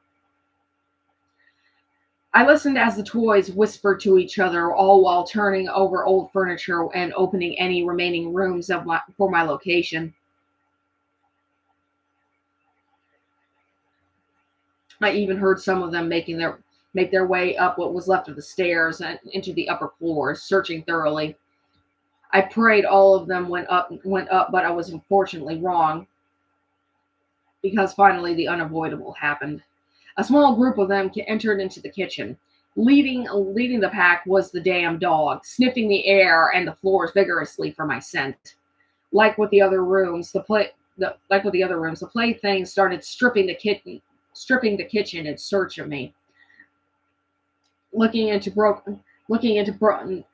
I listened as the toys whispered to each other, all while turning over old furniture and opening any remaining rooms for my location. I even heard some of them make their way up what was left of the stairs and into the upper floors, searching thoroughly. I prayed all of them went up, but I was unfortunately wrong because finally the unavoidable happened. A small group of them entered into the kitchen. Leading the pack was the damn dog, sniffing the air and the floors vigorously for my scent. Like with the other rooms, the plaything started stripping the kitchen in search of me, looking into broken, looking into bro-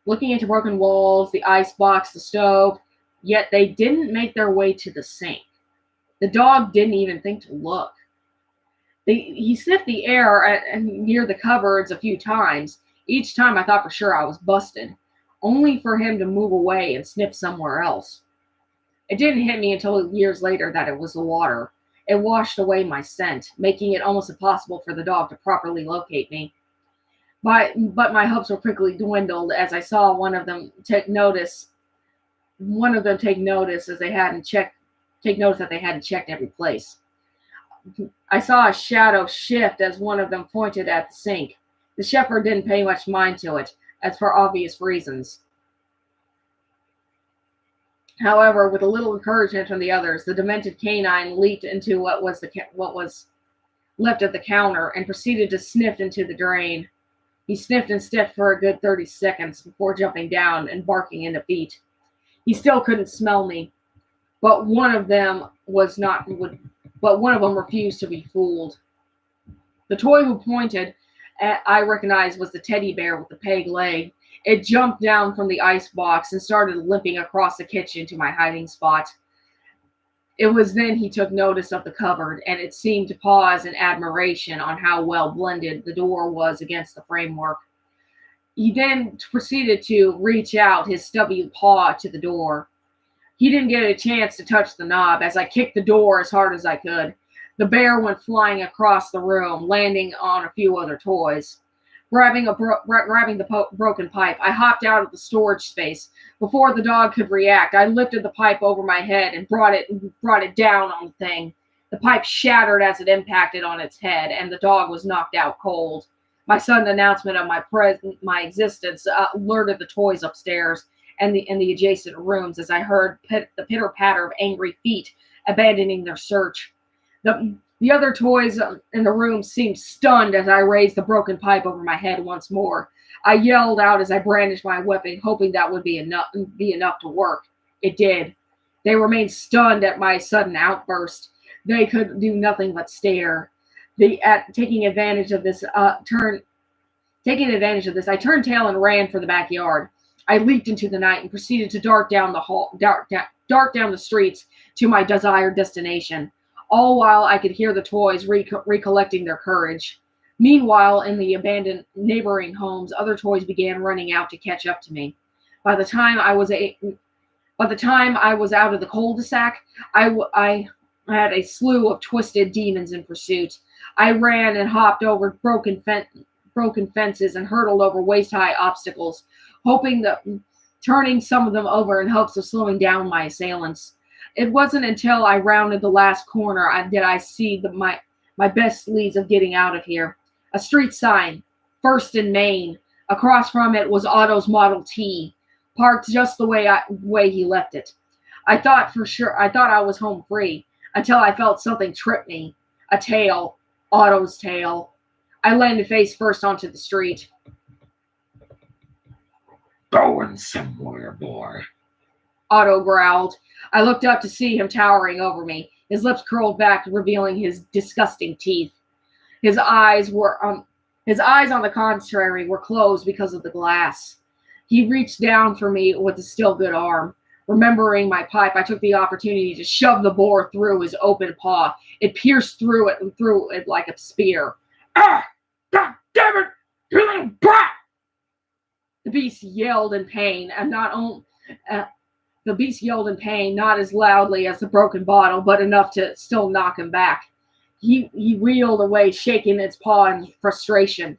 looking into broken walls, the ice box, the stove. Yet they didn't make their way to the sink. The dog didn't even think to look. He sniffed the air near the cupboards a few times. Each time I thought for sure I was busted, only for him to move away and sniff somewhere else. It didn't hit me until years later that it was the water. It washed away my scent, making it almost impossible for the dog to properly locate me. But my hopes were quickly dwindled as I saw one of them take notice. One of them take notice that they hadn't checked every place. I saw a shadow shift as one of them pointed at the sink. The shepherd didn't pay much mind to it, as for obvious reasons. However, with a little encouragement from the others, the demented canine leaped into what was left of the counter and proceeded to sniff into the drain. He sniffed and sniffed for a good 30 seconds before jumping down and barking in defeat. He still couldn't smell me, but one of them refused to be fooled. The toy who pointed I recognized was the teddy bear with the peg leg. It jumped down from the ice box and started limping across the kitchen to my hiding spot. It was then he took notice of the cupboard, and it seemed to pause in admiration on how well blended the door was against the framework. He then proceeded to reach out his stubby paw to the door. He didn't get a chance to touch the knob as I kicked the door as hard as I could. The bear went flying across the room, landing on a few other toys. Grabbing the broken pipe, I hopped out of the storage space. Before the dog could react, I lifted the pipe over my head and brought it down on the thing. The pipe shattered as it impacted on its head, and the dog was knocked out cold. My sudden announcement of my existence alerted the toys upstairs and the adjacent rooms as I heard the pitter patter of angry feet abandoning their search. The other toys in the room seemed stunned as I raised the broken pipe over my head once more. I yelled out as I brandished my weapon, hoping that would be enough to work. It did. They remained stunned at my sudden outburst. They could do nothing but stare. Taking advantage of this, I turned tail and ran for the backyard. I leaped into the night and proceeded to dart down the streets to my desired destination, all while I could hear the toys recollecting their courage. Meanwhile, in the abandoned neighboring homes, other toys began running out to catch up to me. By the time I was out of the cul-de-sac, I had a slew of twisted demons in pursuit. I ran and hopped over broken fences and hurtled over waist-high obstacles, turning some of them over in hopes of slowing down my assailants. It wasn't until I rounded the last corner that I see my best leads of getting out of here. A street sign, First and Main. Across from it was Otto's Model T, parked just the way he left it. I thought I was home free until I felt something trip me. A tail, Otto's tail. I landed face first onto the street. Going somewhere, boy. Otto growled. I looked up to see him towering over me, his lips curled back, revealing his disgusting teeth. His eyes were His eyes, on the contrary, were closed because of the glass. He reached down for me with a still good arm. Remembering my pipe, I took the opportunity to shove the boar through his open paw. It pierced through it like a spear. Ah! God damn it! You little brat! The beast yelled in pain, and not only the beast yelled in pain, not as loudly as the broken bottle, but enough to still knock him back. He reeled away, shaking its paw in frustration.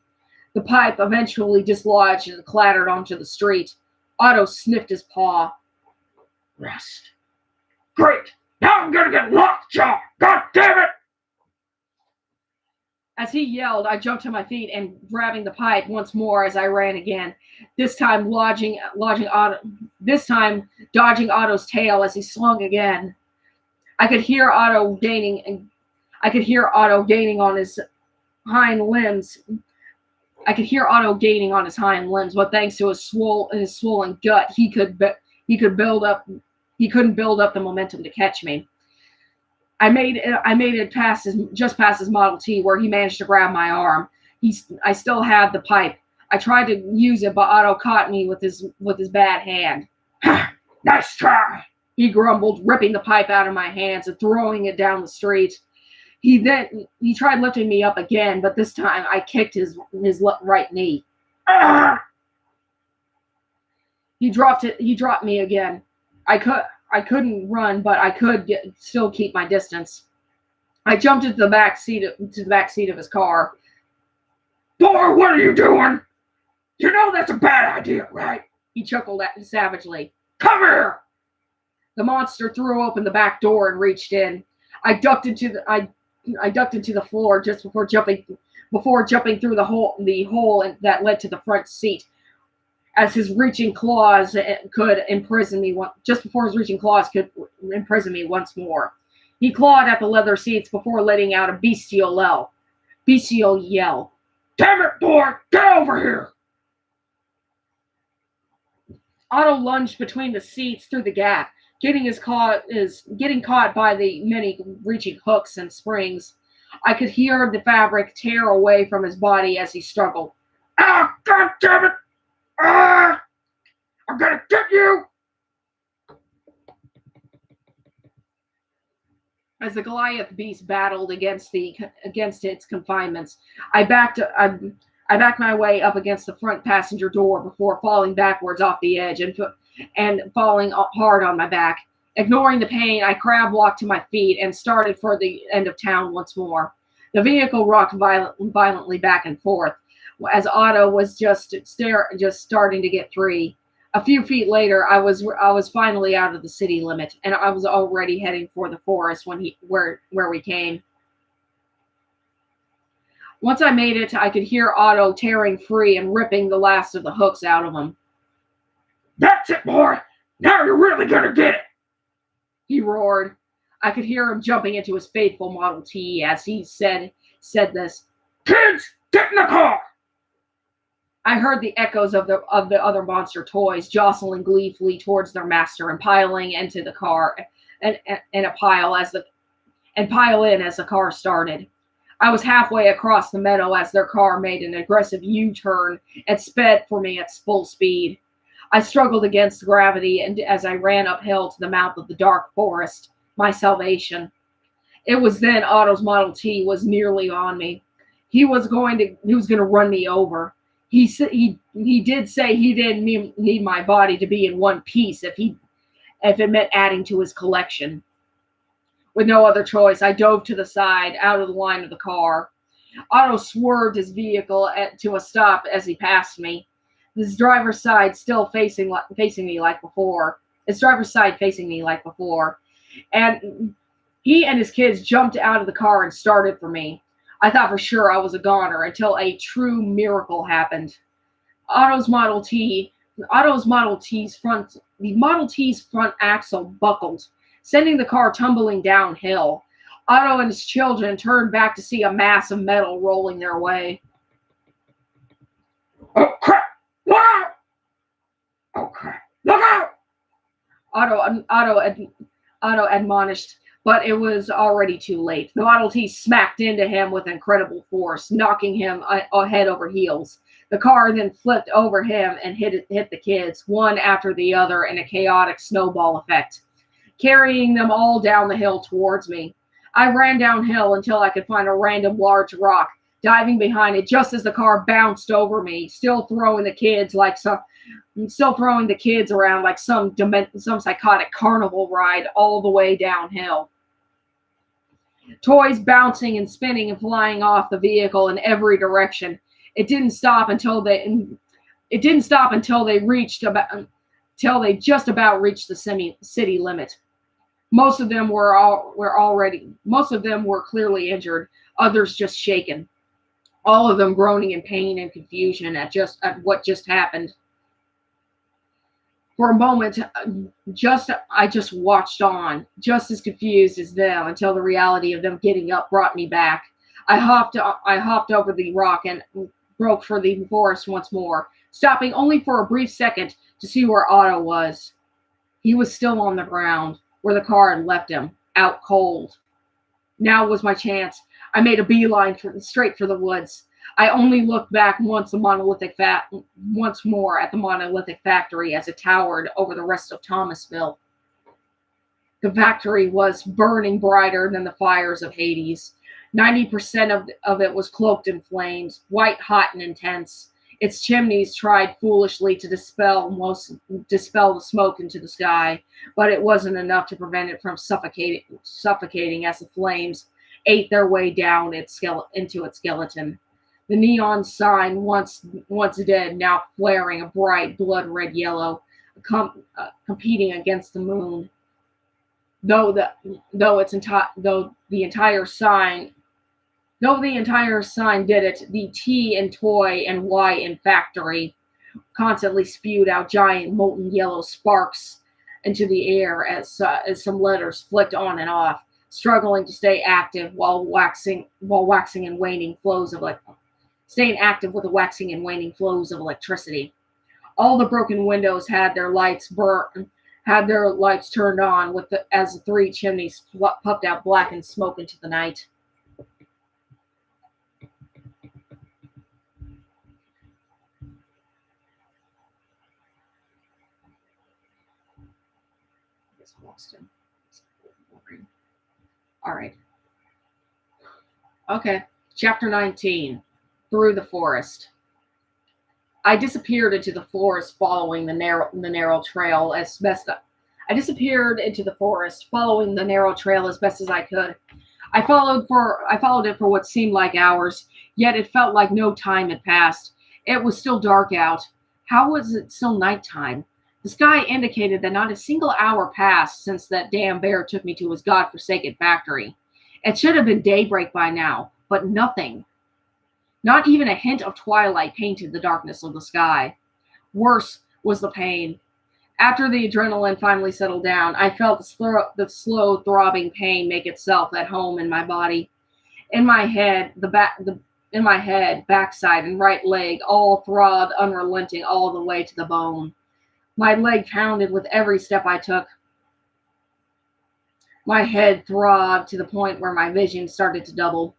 The pipe eventually dislodged and clattered onto the street. Otto sniffed his paw. Rust. Great! Now I'm gonna get lockjaw! God damn it! As he yelled, I jumped to my feet and grabbing the pipe once more as I ran again. This time dodging Otto's tail as he swung again. I could hear Otto gaining on his hind limbs. But thanks to his swollen gut, he couldn't build up the momentum to catch me. I made it just past his Model T, where he managed to grab my arm. I still had the pipe. I tried to use it, but Otto caught me with his bad hand. Nice try, he grumbled, ripping the pipe out of my hands and throwing it down the street. He tried lifting me up again, but this time I kicked his right knee. Ah! He dropped me again. I couldn't run, but I could still keep my distance. I jumped into the back seat of his car. Boy, what are you doing? You know that's a bad idea, right? He chuckled at me savagely. Come here! The monster threw open the back door and reached in. I ducked into the floor just before jumping through the hole that led to the front seat. As his reaching claws could imprison me once more. He clawed at the leather seats before letting out a bestial yell. Damn it, boy! Get over here! Otto lunged between the seats through the gap, getting caught by the many reaching hooks and springs. I could hear the fabric tear away from his body as he struggled. Ah, God damn it! Ah! I'm gonna get you! As the Goliath beast battled against its confinements, I backed my way up against the front passenger door before falling backwards off the edge and falling hard on my back. Ignoring the pain, I crab walked to my feet and started for the end of town once more. The vehicle rocked violently back and forth as Otto was just starting to get free. A few feet later, I was finally out of the city limit, and I was already heading for the forest where we came. Once I made it, I could hear Otto tearing free and ripping the last of the hooks out of him. That's it, boy! Now you're really gonna get it! He roared. I could hear him jumping into his faithful Model T as he said this. Kids, get in the car! I heard the echoes of the other monster toys jostling gleefully towards their master and piling into the car and pile in as the car started. I was halfway across the meadow as their car made an aggressive U-turn and sped for me at full speed. I struggled against gravity and as I ran uphill to the mouth of the dark forest, my salvation. It was then Otto's Model T was nearly on me. He was going to run me over. He did say he didn't need my body to be in one piece if it meant adding to his collection. With no other choice, I dove to the side, out of the line of the car. Otto swerved his vehicle to a stop as he passed me. His driver's side still facing me like before. And he and his kids jumped out of the car and started for me. I thought for sure I was a goner until a true miracle happened. The Model T's front axle buckled, sending the car tumbling downhill. Otto and his children turned back to see a mass of metal rolling their way. Oh crap! Wow! Oh crap! Look out! Otto admonished, but it was already too late. The Model T smacked into him with incredible force, knocking him head over heels. The car then flipped over him and hit the kids, one after the other, in a chaotic snowball effect, carrying them all down the hill towards me. I ran downhill until I could find a random large rock, diving behind it just as the car bounced over me, still throwing the kids around like some psychotic carnival ride all the way downhill. Toys bouncing and spinning and flying off the vehicle in every direction. It didn't stop until they it didn't stop until they just about reached the city limit. Most of them were clearly injured, others just shaken. All of them groaning in pain and confusion at what just happened. For a moment, I just watched on, just as confused as them, until the reality of them getting up brought me back. I hopped over the rock and broke for the forest once more, stopping only for a brief second to see where Otto was. He was still on the ground, where the car had left him, out cold. Now was my chance. I made a beeline straight for the woods. I only looked back once more at the monolithic factory as it towered over the rest of Thomasville. The factory was burning brighter than the fires of Hades. 90% of it was cloaked in flames, white hot and intense. Its chimneys tried foolishly to dispel the smoke into the sky, but it wasn't enough to prevent it from suffocating as the flames ate their way down into its skeleton. The neon sign, once dead, now flaring a bright blood red yellow, competing against the moon. Though the entire sign did it, the T in toy and Y in factory constantly spewed out giant molten yellow sparks into the air as some letters flicked on and off, struggling to stay active while waxing and waning flows of staying active with the waxing and waning flows of electricity. All the broken windows had their lights turned on as the three chimneys puffed out blackened smoke into the night. All right. Okay. Chapter 19. Through the forest. I disappeared into the forest following the narrow trail as best I disappeared into the forest following the narrow trail as best as I could. I followed it for what seemed like hours, yet it felt like no time had passed. It was still dark out. How was it still nighttime? The sky indicated that not a single hour passed since that damn bear took me to his godforsaken factory. It should have been daybreak by now, but nothing. Not even a hint of twilight painted the darkness of the sky. Worse was the pain. After the adrenaline finally settled down, I felt the slow throbbing pain make itself at home in my body. In my head, backside, and right leg all throbbed unrelenting all the way to the bone. My leg pounded with every step I took. My head throbbed to the point where my vision started to double.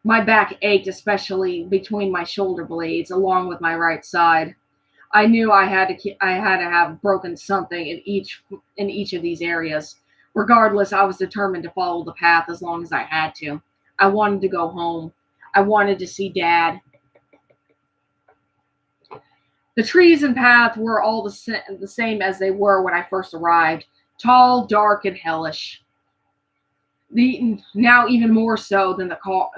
My back ached, especially between my shoulder blades, along with my right side. I knew I had to have broken something in each of these areas. Regardless, I was determined to follow the path as long as I had to. I wanted to go home. I wanted to see Dad. The trees and path were all the same as they were when I first arrived, tall, dark, and hellish. Now even more so than the car.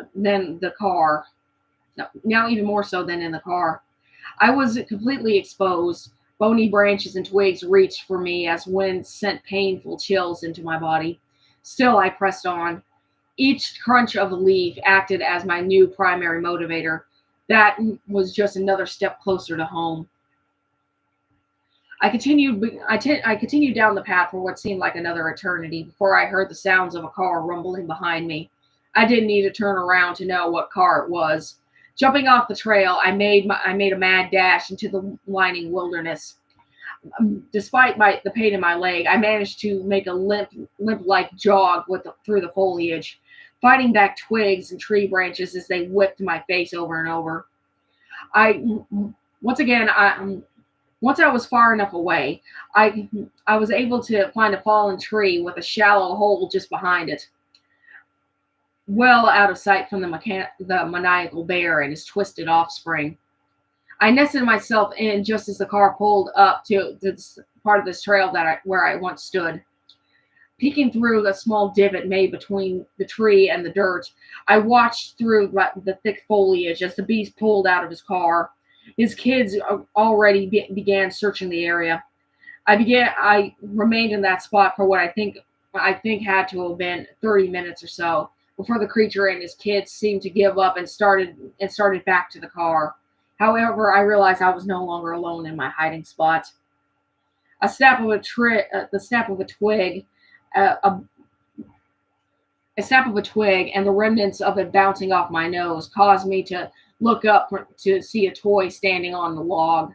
Now even more so than in the car. I was completely exposed. Bony branches and twigs reached for me as wind sent painful chills into my body. Still, I pressed on. Each crunch of a leaf acted as my new primary motivator. That was just another step closer to home. I continued down the path for what seemed like another eternity before I heard the sounds of a car rumbling behind me. I didn't need to turn around to know what car it was. Jumping off the trail, I made a mad dash into the lining wilderness. Despite the pain in my leg, I managed to make a limp-like jog through the foliage, fighting back twigs and tree branches as they whipped my face over and over. I once again, once I was far enough away, I I was able to find a fallen tree with a shallow hole just behind it, well out of sight from the maniacal bear and his twisted offspring. I nested myself in just as the car pulled up to this part of this trail where I once stood. Peeking through the small divot made between the tree and the dirt, I watched through the thick foliage as the beast pulled out of his car. His kids already began searching the area. I remained in that spot for what I think had to have been 30 minutes or so before the creature and his kids seemed to give up and started back to the car. However, I realized I was no longer alone in my hiding spot. The snap of a twig, uh, a, a snap of a twig, and the remnants of it bouncing off my nose caused me to look up to see a toy standing on the log.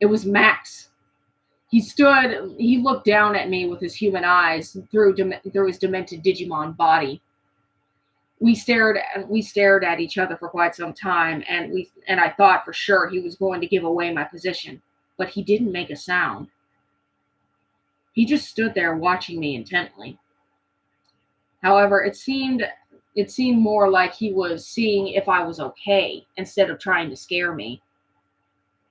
It was Max. He looked down at me with his human eyes through his demented Digimon body. We stared at each other for quite some time, and I thought for sure he was going to give away my position, but he didn't make a sound. He just stood there watching me intently. However, it seemed more like he was seeing if I was okay instead of trying to scare me.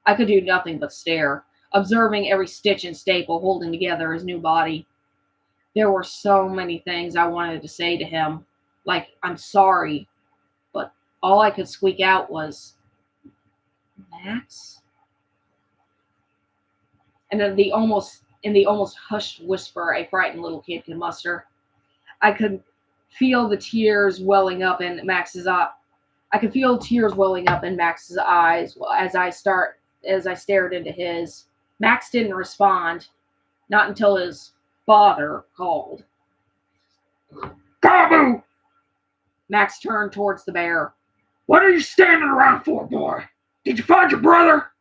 I could do nothing but stare, observing every stitch and staple holding together his new body. There were so many things I wanted to say to him, like I'm sorry, but all I could squeak out was Max, and then the almost hushed whisper a frightened little kid could muster. I could feel the tears welling up in Max's eye. I could feel tears welling up in Max's eyes as I stared into his. Max didn't respond, not until his father called. Gabu! Max turned towards the bear. What are you standing around for, boy? Did you find your brother?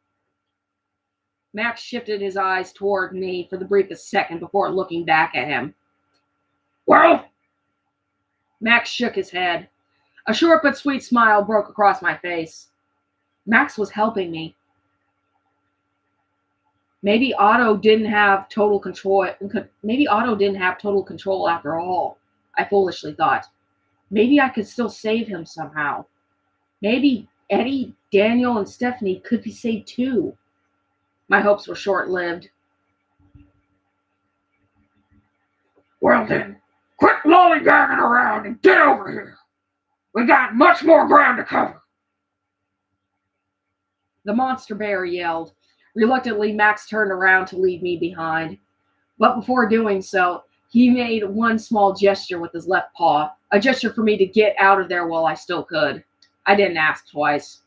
Max shifted his eyes toward me for the briefest second before looking back at him. Well, Max shook his head. A short but sweet smile broke across my face. Max was helping me. Maybe Otto didn't have total control. Maybe Otto didn't have total control after all, I foolishly thought. Maybe I could still save him somehow. Maybe Eddie, Daniel, and Stephanie could be saved too. My hopes were short-lived. well then, quit lollygagging around and get over here. We got much more ground to cover. The monster bear yelled. Reluctantly, Max turned around to leave me behind. But before doing so, he made one small gesture with his left paw, a gesture for me to get out of there while I still could. I didn't ask twice.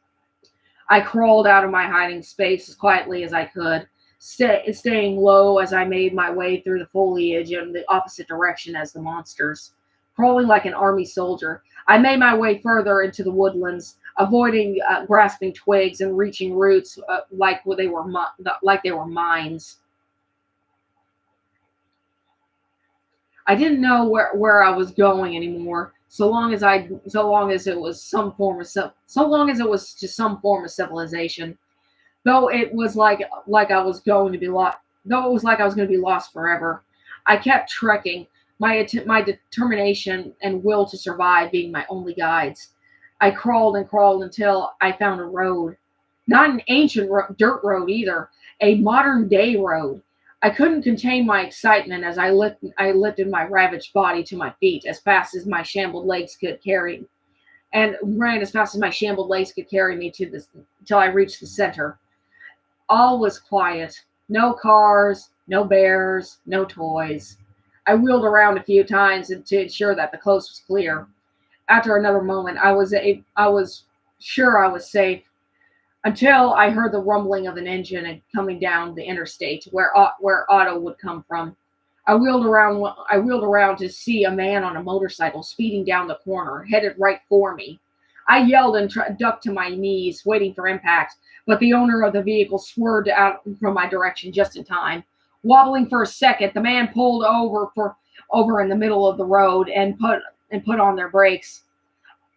I crawled out of my hiding space as quietly as I could, staying low as I made my way through the foliage in the opposite direction as the monsters. Crawling like an army soldier, I made my way further into the woodlands, avoiding grasping twigs and reaching roots like they were mines. I didn't know where I was going anymore, so long as it was to some form of civilization. Though it was like I was going to be lost. Though it was like I was going to be lost forever. I kept trekking, my determination and will to survive being my only guides. I crawled and crawled until I found a road. Not an ancient dirt road either, a modern day road. I couldn't contain my excitement as I lifted my ravaged body to my feet as fast as my shambled legs could carry, and ran as fast as my shambled legs could carry me to this until I reached the center. All was quiet. No cars, no bears, no toys. I wheeled around a few times to ensure that the coast was clear. After another moment, I was sure I was safe until I heard the rumbling of an engine coming down the interstate where Otto would come from. I wheeled around to see a man on a motorcycle speeding down the corner, headed right for me. I yelled and ducked to my knees, waiting for impact, but the owner of the vehicle swerved out from my direction just in time. Wobbling for a second, the man pulled over in the middle of the road and put on their brakes.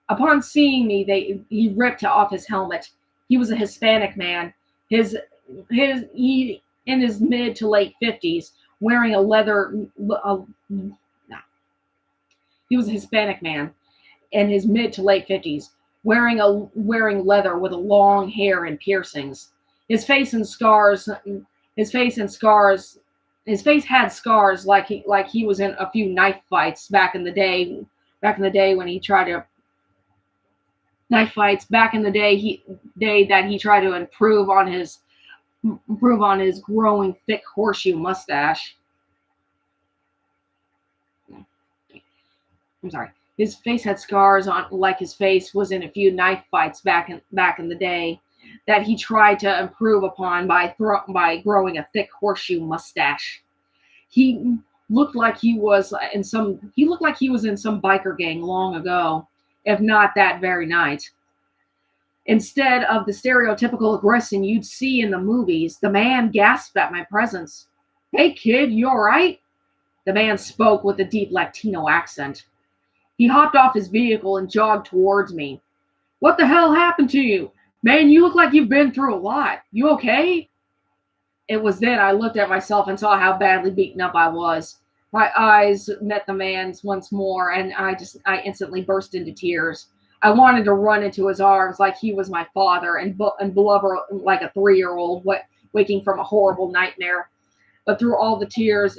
Upon seeing me, he ripped off his helmet. He was a Hispanic man. He in his mid to late 50s, wearing a leather. He was a Hispanic man in his mid to late 50s, wearing leather with long hair and piercings. His face and scars. His face and scars. His face had scars like he was in a few knife fights back in the day. Back in the day when he tried to knife fights. Back in the day that he tried to improve on his growing thick horseshoe mustache. I'm sorry. His face had scars on, like his face was in a few knife fights back in the day, that he tried to improve upon by growing a thick horseshoe mustache. He looked like he was in some. He looked like he was in some biker gang long ago, if not that very night. Instead of the stereotypical aggression you'd see in the movies, the man gasped at my presence. "Hey kid, you alright?" The man spoke with a deep Latino accent. He hopped off his vehicle and jogged towards me. "What the hell happened to you? Man, you look like you've been through a lot. You okay?" It was then I looked at myself and saw how badly beaten up I was. My eyes met the man's once more, and I instantly burst into tears. I wanted to run into his arms like he was my father and blubber like a 3-year-old waking from a horrible nightmare. But through all the tears,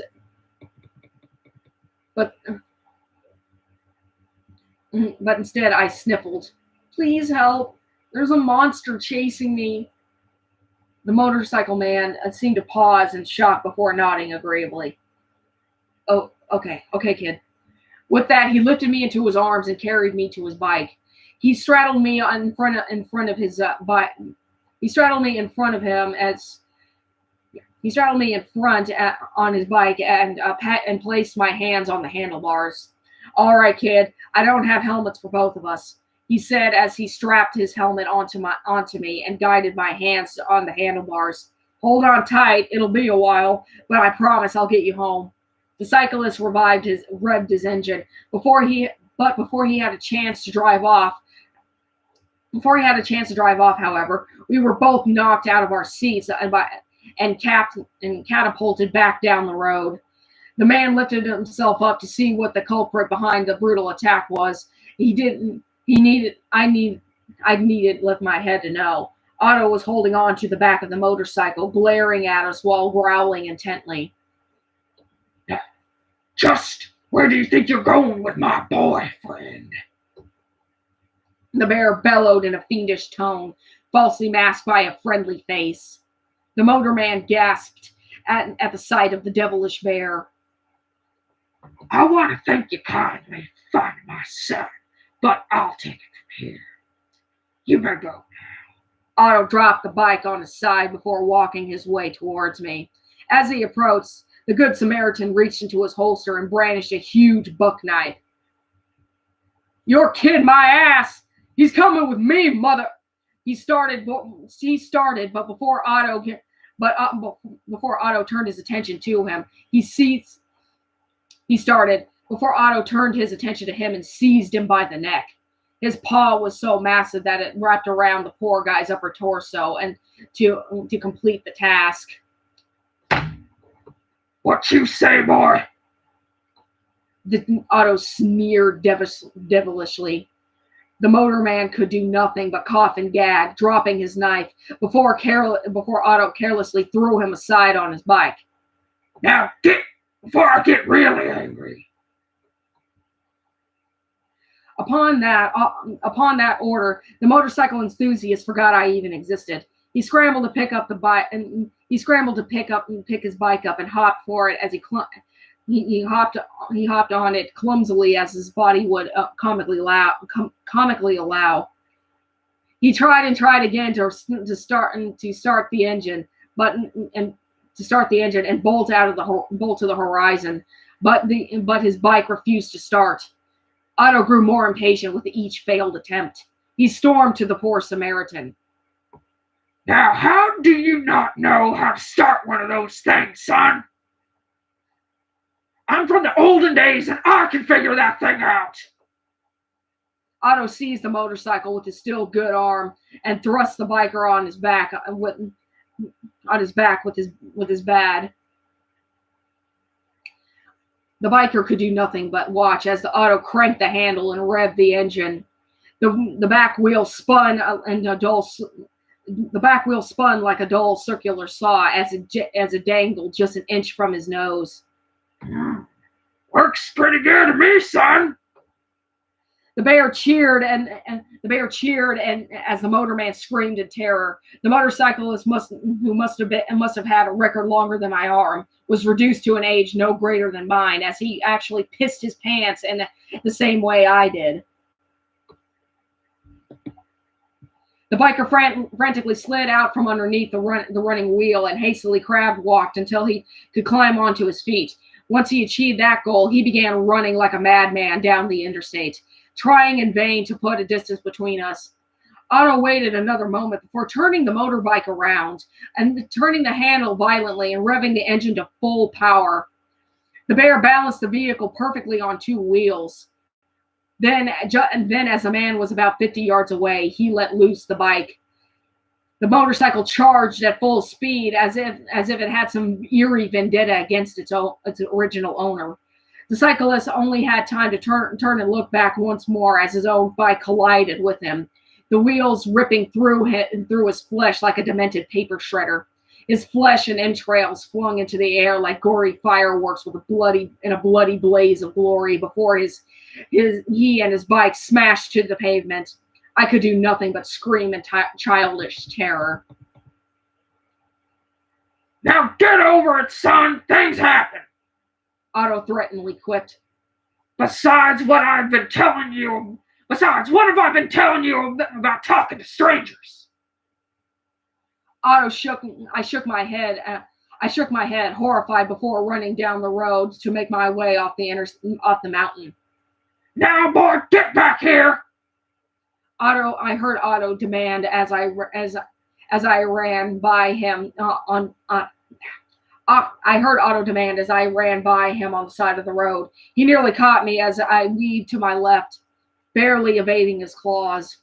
but instead I sniffled. "Please help. There's a monster chasing me." The motorcycle man seemed to pause in shock before nodding agreeably. "Oh, okay, kid." With that, he lifted me into his arms and carried me to his bike. He straddled me in front of his bike. He straddled me in front of him as he straddled me in front on his bike and placed my hands on the handlebars. "All right, kid. I don't have helmets for both of us," he said as he strapped his helmet onto me and guided my hands on the handlebars. "Hold on tight. It'll be a while, but I promise I'll get you home." The cyclist revved his engine before he had a chance to drive off. However, we were both knocked out of our seats and catapulted back down the road. The man lifted himself up to see what the culprit behind the brutal attack was. I needed to lift my head to know. Otto was holding on to the back of the motorcycle, glaring at us while growling intently. "Just where do you think you're going with my boyfriend?" The bear bellowed in a fiendish tone, falsely masked by a friendly face. The motorman gasped at the sight of the devilish bear. "I want to thank you kindly for finding my son, but I'll take it from here. You better go." Otto dropped the bike on his side before walking his way towards me. As he approached, the Good Samaritan reached into his holster and brandished a huge buck knife. "You're kidding my ass! He's coming with me, mother!" He started, but before Otto turned his attention to him, Before Otto turned his attention to him and seized him by the neck. His paw was so massive that it wrapped around the poor guy's upper torso and to complete the task. "What you say, boy?" Otto sneered devilishly. The motorman could do nothing but cough and gag, dropping his knife before Otto carelessly threw him aside on his bike. "Now get before I get really angry." Upon that order, the motorcycle enthusiast forgot I even existed. He scrambled to pick his bike up and hopped for it as he hopped on it clumsily as his body would comically allow. He tried again to start the engine, and bolt to the horizon, but his bike refused to start. Otto grew more impatient with each failed attempt. He stormed to the poor Samaritan. Now, how do you not know how to start one of those things, son? I'm from the olden days and I can figure that thing out. Otto seized the motorcycle with his still good arm and thrust the biker on his back with his bad. The biker could do nothing but watch as the Otto cranked the handle and revved the engine. The back wheel spun the back wheel spun like a dull circular saw as it dangled just an inch from his nose. Works pretty good to me, son. The bear cheered and as the motorman screamed in terror. The motorcyclist who must have had a record longer than my arm was reduced to an age no greater than mine, as he actually pissed his pants in the same way I did. The biker frantically slid out from underneath the running wheel and hastily crab walked until he could climb onto his feet. Once he achieved that goal, he began running like a madman down the interstate, trying in vain to put a distance between us. Otto waited another moment before turning the motorbike around and turning the handle violently and revving the engine to full power. The bear balanced the vehicle perfectly on two wheels. Then, as the man was about 50 yards away, he let loose the bike. The motorcycle charged at full speed, as if it had some eerie vendetta against its original owner. The cyclist only had time to turn and look back once more as his own bike collided with him, the wheels ripping through his flesh like a demented paper shredder. His flesh and entrails flung into the air like gory fireworks with a bloody blaze of glory before he and his bike smashed to the pavement. I could do nothing but scream in childish terror. Now get over it, son. Things happen. Otto threateningly quipped. Besides, what have I been telling you about talking to strangers? I shook my head, horrified, before running down the road to make my way off the mountain. Now, boy, get back here! I heard Otto demand as I ran by him I heard Otto demand as I ran by him on the side of the road. He nearly caught me as I weaved to my left, barely evading his claws.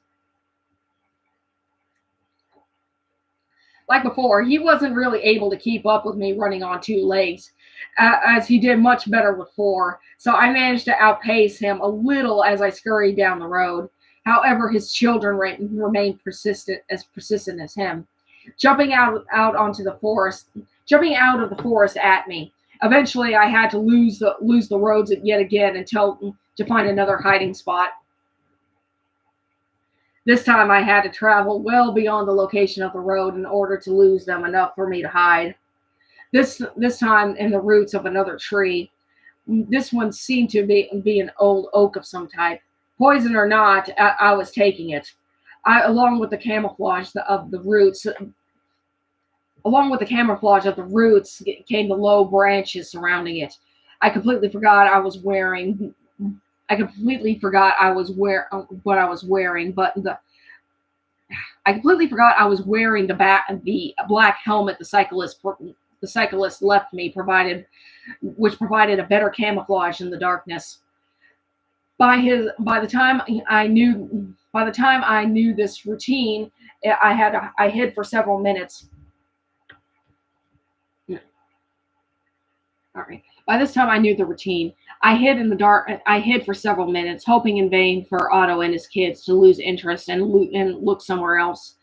Like before, he wasn't really able to keep up with me running on two legs, as he did much better with four, so I managed to outpace him a little as I scurried down the road. However, his children remained persistent as him, jumping out of the forest at me. Eventually, I had to lose the roads yet again to find another hiding spot. This time, I had to travel well beyond the location of the road in order to lose them enough for me to hide. This time in the roots of another tree. This one seemed to be an old oak of some type. Poison or not, I was taking it. Along with the camouflage of the roots came the low branches surrounding it. I completely forgot I was wearing what I was wearing, I completely forgot I was wearing the black helmet the cyclist left me, which provided a better camouflage in the darkness. By the time I knew this routine, I hid for several minutes. All right. By this time, I knew the routine. I hid in the dark. I hid for several minutes, hoping in vain for Otto and his kids to lose interest and look somewhere else.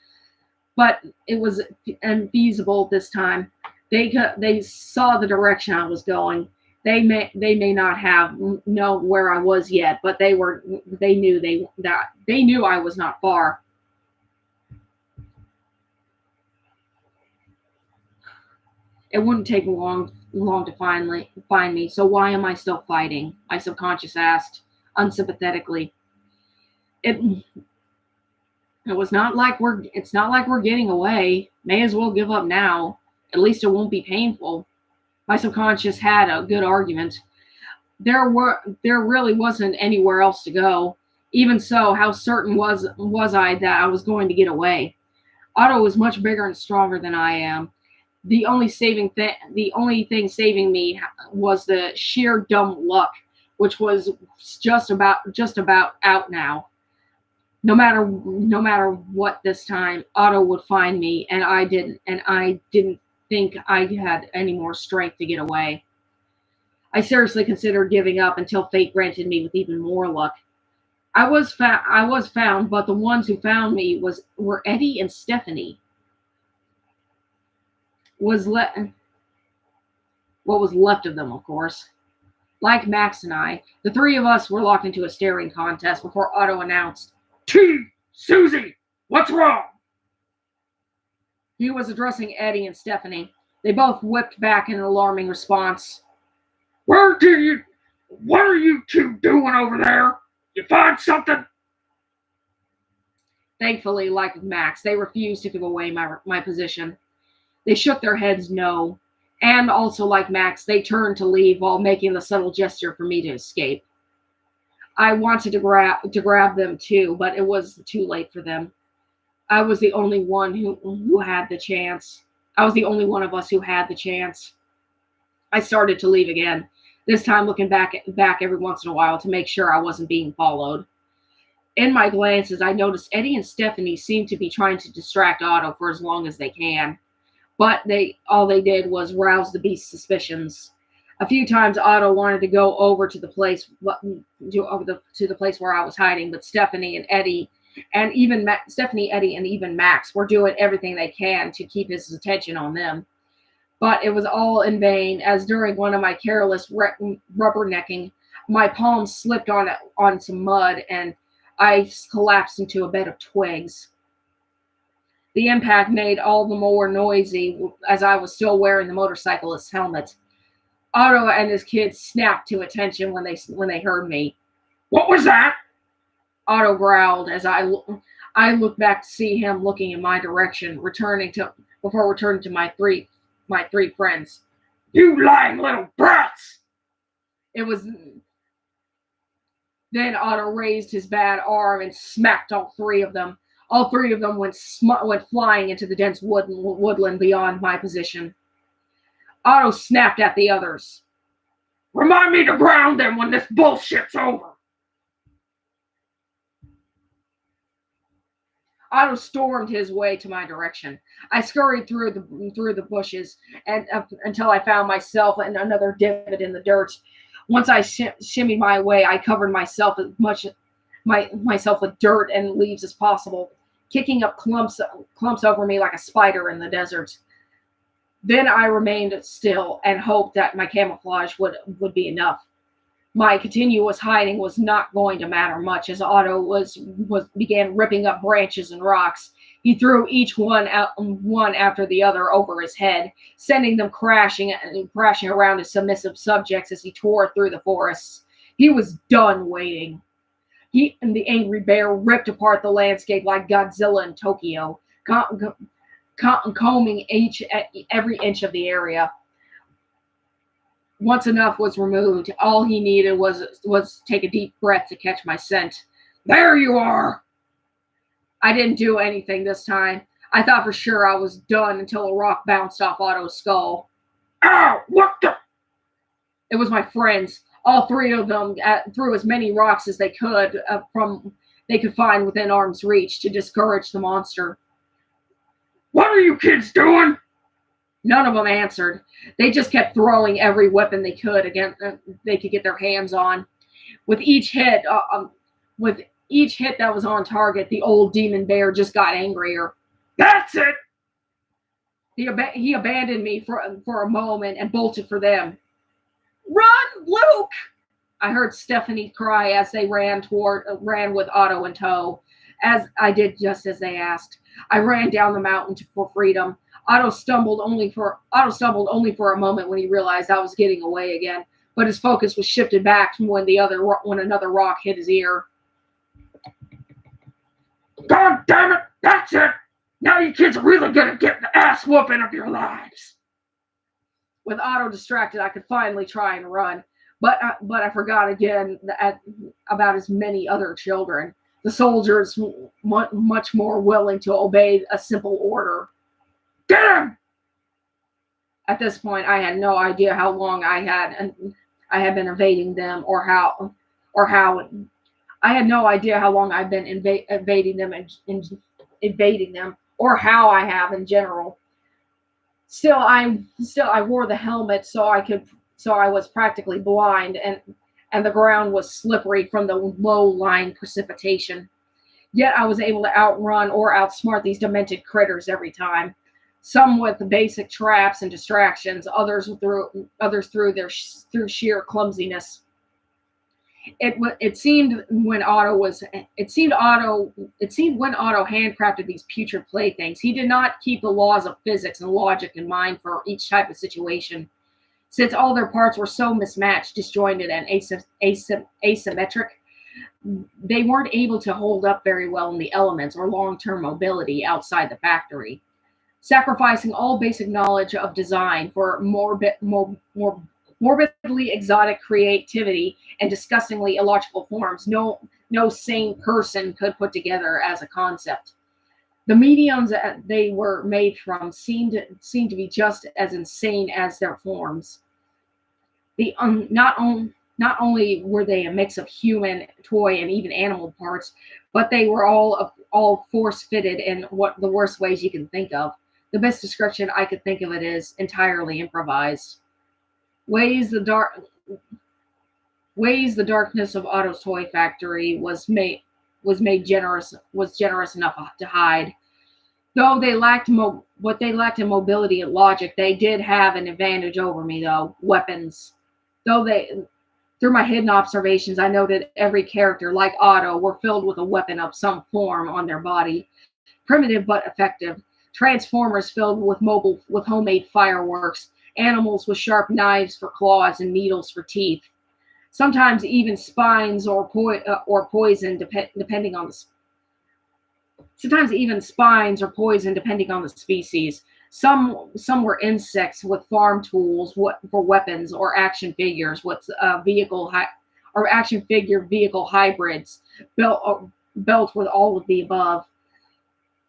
But it was unfeasible this time. They saw the direction I was going. They may not have known where I was yet, but they knew I was not far. It wouldn't take long to find me. So why am I still fighting? My subconscious asked, unsympathetically. It's not like we're getting away. May as well give up now. At least it won't be painful. My subconscious had a good argument. There really wasn't anywhere else to go. Even so, how certain was I that I was going to get away? Otto was much bigger and stronger than I am. The only thing saving me was the sheer dumb luck, which was just about out now. No matter what this time, Otto would find me, and I didn't think I had any more strength to get away. I seriously considered giving up until fate granted me with even more luck. I was found, but the ones who found me were Eddie and Stephanie. Was le- what was left of them, of course. Like Max and I, the three of us were locked into a staring contest before Otto announced Susie, what's wrong? he was addressing Eddie and Stephanie. They both whipped back in an alarming response. Where do you. What are you two doing over there? You find something? Thankfully, like Max, they refused to give away my position. They shook their heads no. And also, like Max, they turned to leave while making the subtle gesture for me to escape. I wanted to grab them too, but it was too late for them. I was the only one who had the chance. I was the only one of us who had the chance. I started to leave again, this time looking back every once in a while to make sure I wasn't being followed. In my glances, I noticed Eddie and Stephanie seemed to be trying to distract Otto for as long as they can, but they did was rouse the beast's suspicions. A few times Otto wanted to go over to the place to the place where I was hiding, but Stephanie, Eddie, and even Max were doing everything they can to keep his attention on them. But it was all in vain, as during one of my careless rubbernecking, my palm slipped on some mud and I collapsed into a bed of twigs. The impact made all the more noisy as I was still wearing the motorcyclist's helmet. Otto and his kids snapped to attention when they heard me. What was that? Otto growled as I looked back to see him looking in my direction, returning to my three friends. You lying little brats! It was Then Otto raised his bad arm and smacked all three of them. All three of them went flying into the dense woodland beyond my position. Otto snapped at the others. Remind me to ground them when this bullshit's over. Otto stormed his way to my direction. I scurried through the bushes and until I found myself in another divot in the dirt. Once I shimmied my way, I covered myself with dirt and leaves as possible, kicking up clumps over me like a spider in the desert. Then I remained still and hoped that my camouflage would be enough. My continuous hiding was not going to matter much as Otto began ripping up branches and rocks. He threw each one after the other over his head, sending them crashing around his submissive subjects as he tore through the forests. He was done waiting. He and the angry bear ripped apart the landscape like Godzilla in Tokyo, combing every inch of the area. Once enough was removed, all he needed was take a deep breath to catch my scent. There you are! I didn't do anything this time. I thought for sure I was done until a rock bounced off Otto's skull. Ow! What the? It was my friends. All three of them threw as many rocks as they could find within arm's reach to discourage the monster. What are you kids doing? None of them answered. They just kept throwing every weapon they could get their hands on. With each hit that was on target, the old demon bear just got angrier. That's it! He abandoned me for a moment and bolted for them. Run, Luke! I heard Stephanie cry as they ran with Otto in tow. As I did just as they asked. I ran down the mountain for freedom. Otto stumbled only for a moment when he realized I was getting away again, but his focus was shifted back when another rock hit his ear. God damn it! That's it! Now you kids are really gonna get the ass whooping of your lives. With Otto distracted, I could finally try and run, But I forgot again about his many other children. The soldiers much more willing to obey a simple order. Get him! At this point, I had no idea how long I had been evading them, or how I had no idea how long I've been evading them and evading them, or how I have in general. Still I wore the helmet so I was practically blind, and the ground was slippery from the low-lying precipitation. Yet I was able to outrun or outsmart these demented critters every time. Some with basic traps and distractions, others through sheer clumsiness. It seemed when Otto was it seemed when Otto handcrafted these putrid playthings, he did not keep the laws of physics and logic in mind for each type of situation. Since all their parts were so mismatched, disjointed, and asymmetric, they weren't able to hold up very well in the elements or long-term mobility outside the factory. Sacrificing all basic knowledge of design for morbidly exotic creativity and disgustingly illogical forms no sane person could put together as a concept. The mediums that they were made from seemed to be just as insane as their forms. Not only were they a mix of human, toy, and even animal parts, but they were all force fitted in what the worst ways you can think of. The best description I could think of it is entirely improvised. Ways the dark Ways the darkness of Otto's toy factory was generous enough to hide. Though what they lacked in mobility and logic, they did have an advantage over me though, weapons. Though they Through my hidden observations, I noted every character, like Otto, were filled with a weapon of some form on their body, primitive but effective. Transformers filled with homemade fireworks, animals with sharp knives for claws and needles for teeth. Sometimes even spines or poison, depending on the sometimes even spines or poison depending on the species. Some were insects with farm tools for weapons, or action figure vehicle hybrids built with all of the above.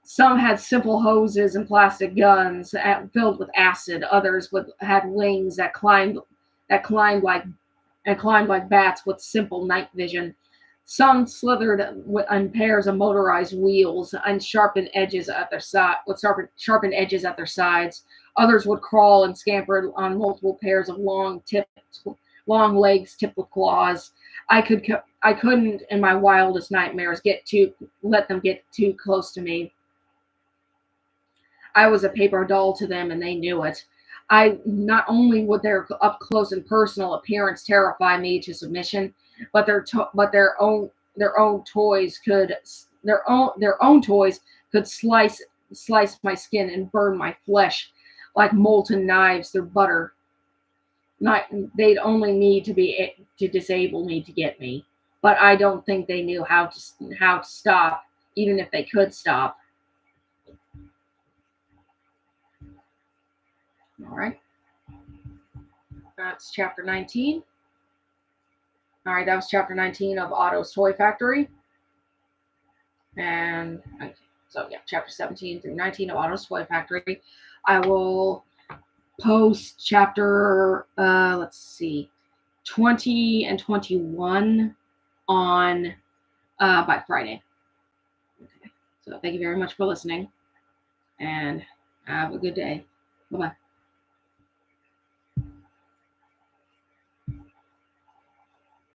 Some had simple hoses and plastic guns filled with acid. Others had wings that climbed like bats with simple night vision. Some slithered on pairs of motorized wheels and sharpened edges at their sides. Others would crawl and scamper on multiple pairs of long legs tipped with claws. I couldn't, in my wildest nightmares, let them get too close to me. I was a paper doll to them, and they knew it. I Not only would their up close and personal appearance terrify me to submission, but their own toys could their own toys could slice my skin and burn my flesh like molten knives through butter. Not They'd only need to disable me to get me, but I don't think they knew how to stop, even if they could stop. All right, that's chapter 19. All right, that was chapter 19 of Otto's Toy Factory. And so, yeah, chapter 17 through 19 of Otto's Toy Factory. I will post chapter, let's see, 20 and 21 on by Friday. Okay. So, thank you very much for listening, and have a good day. Bye bye.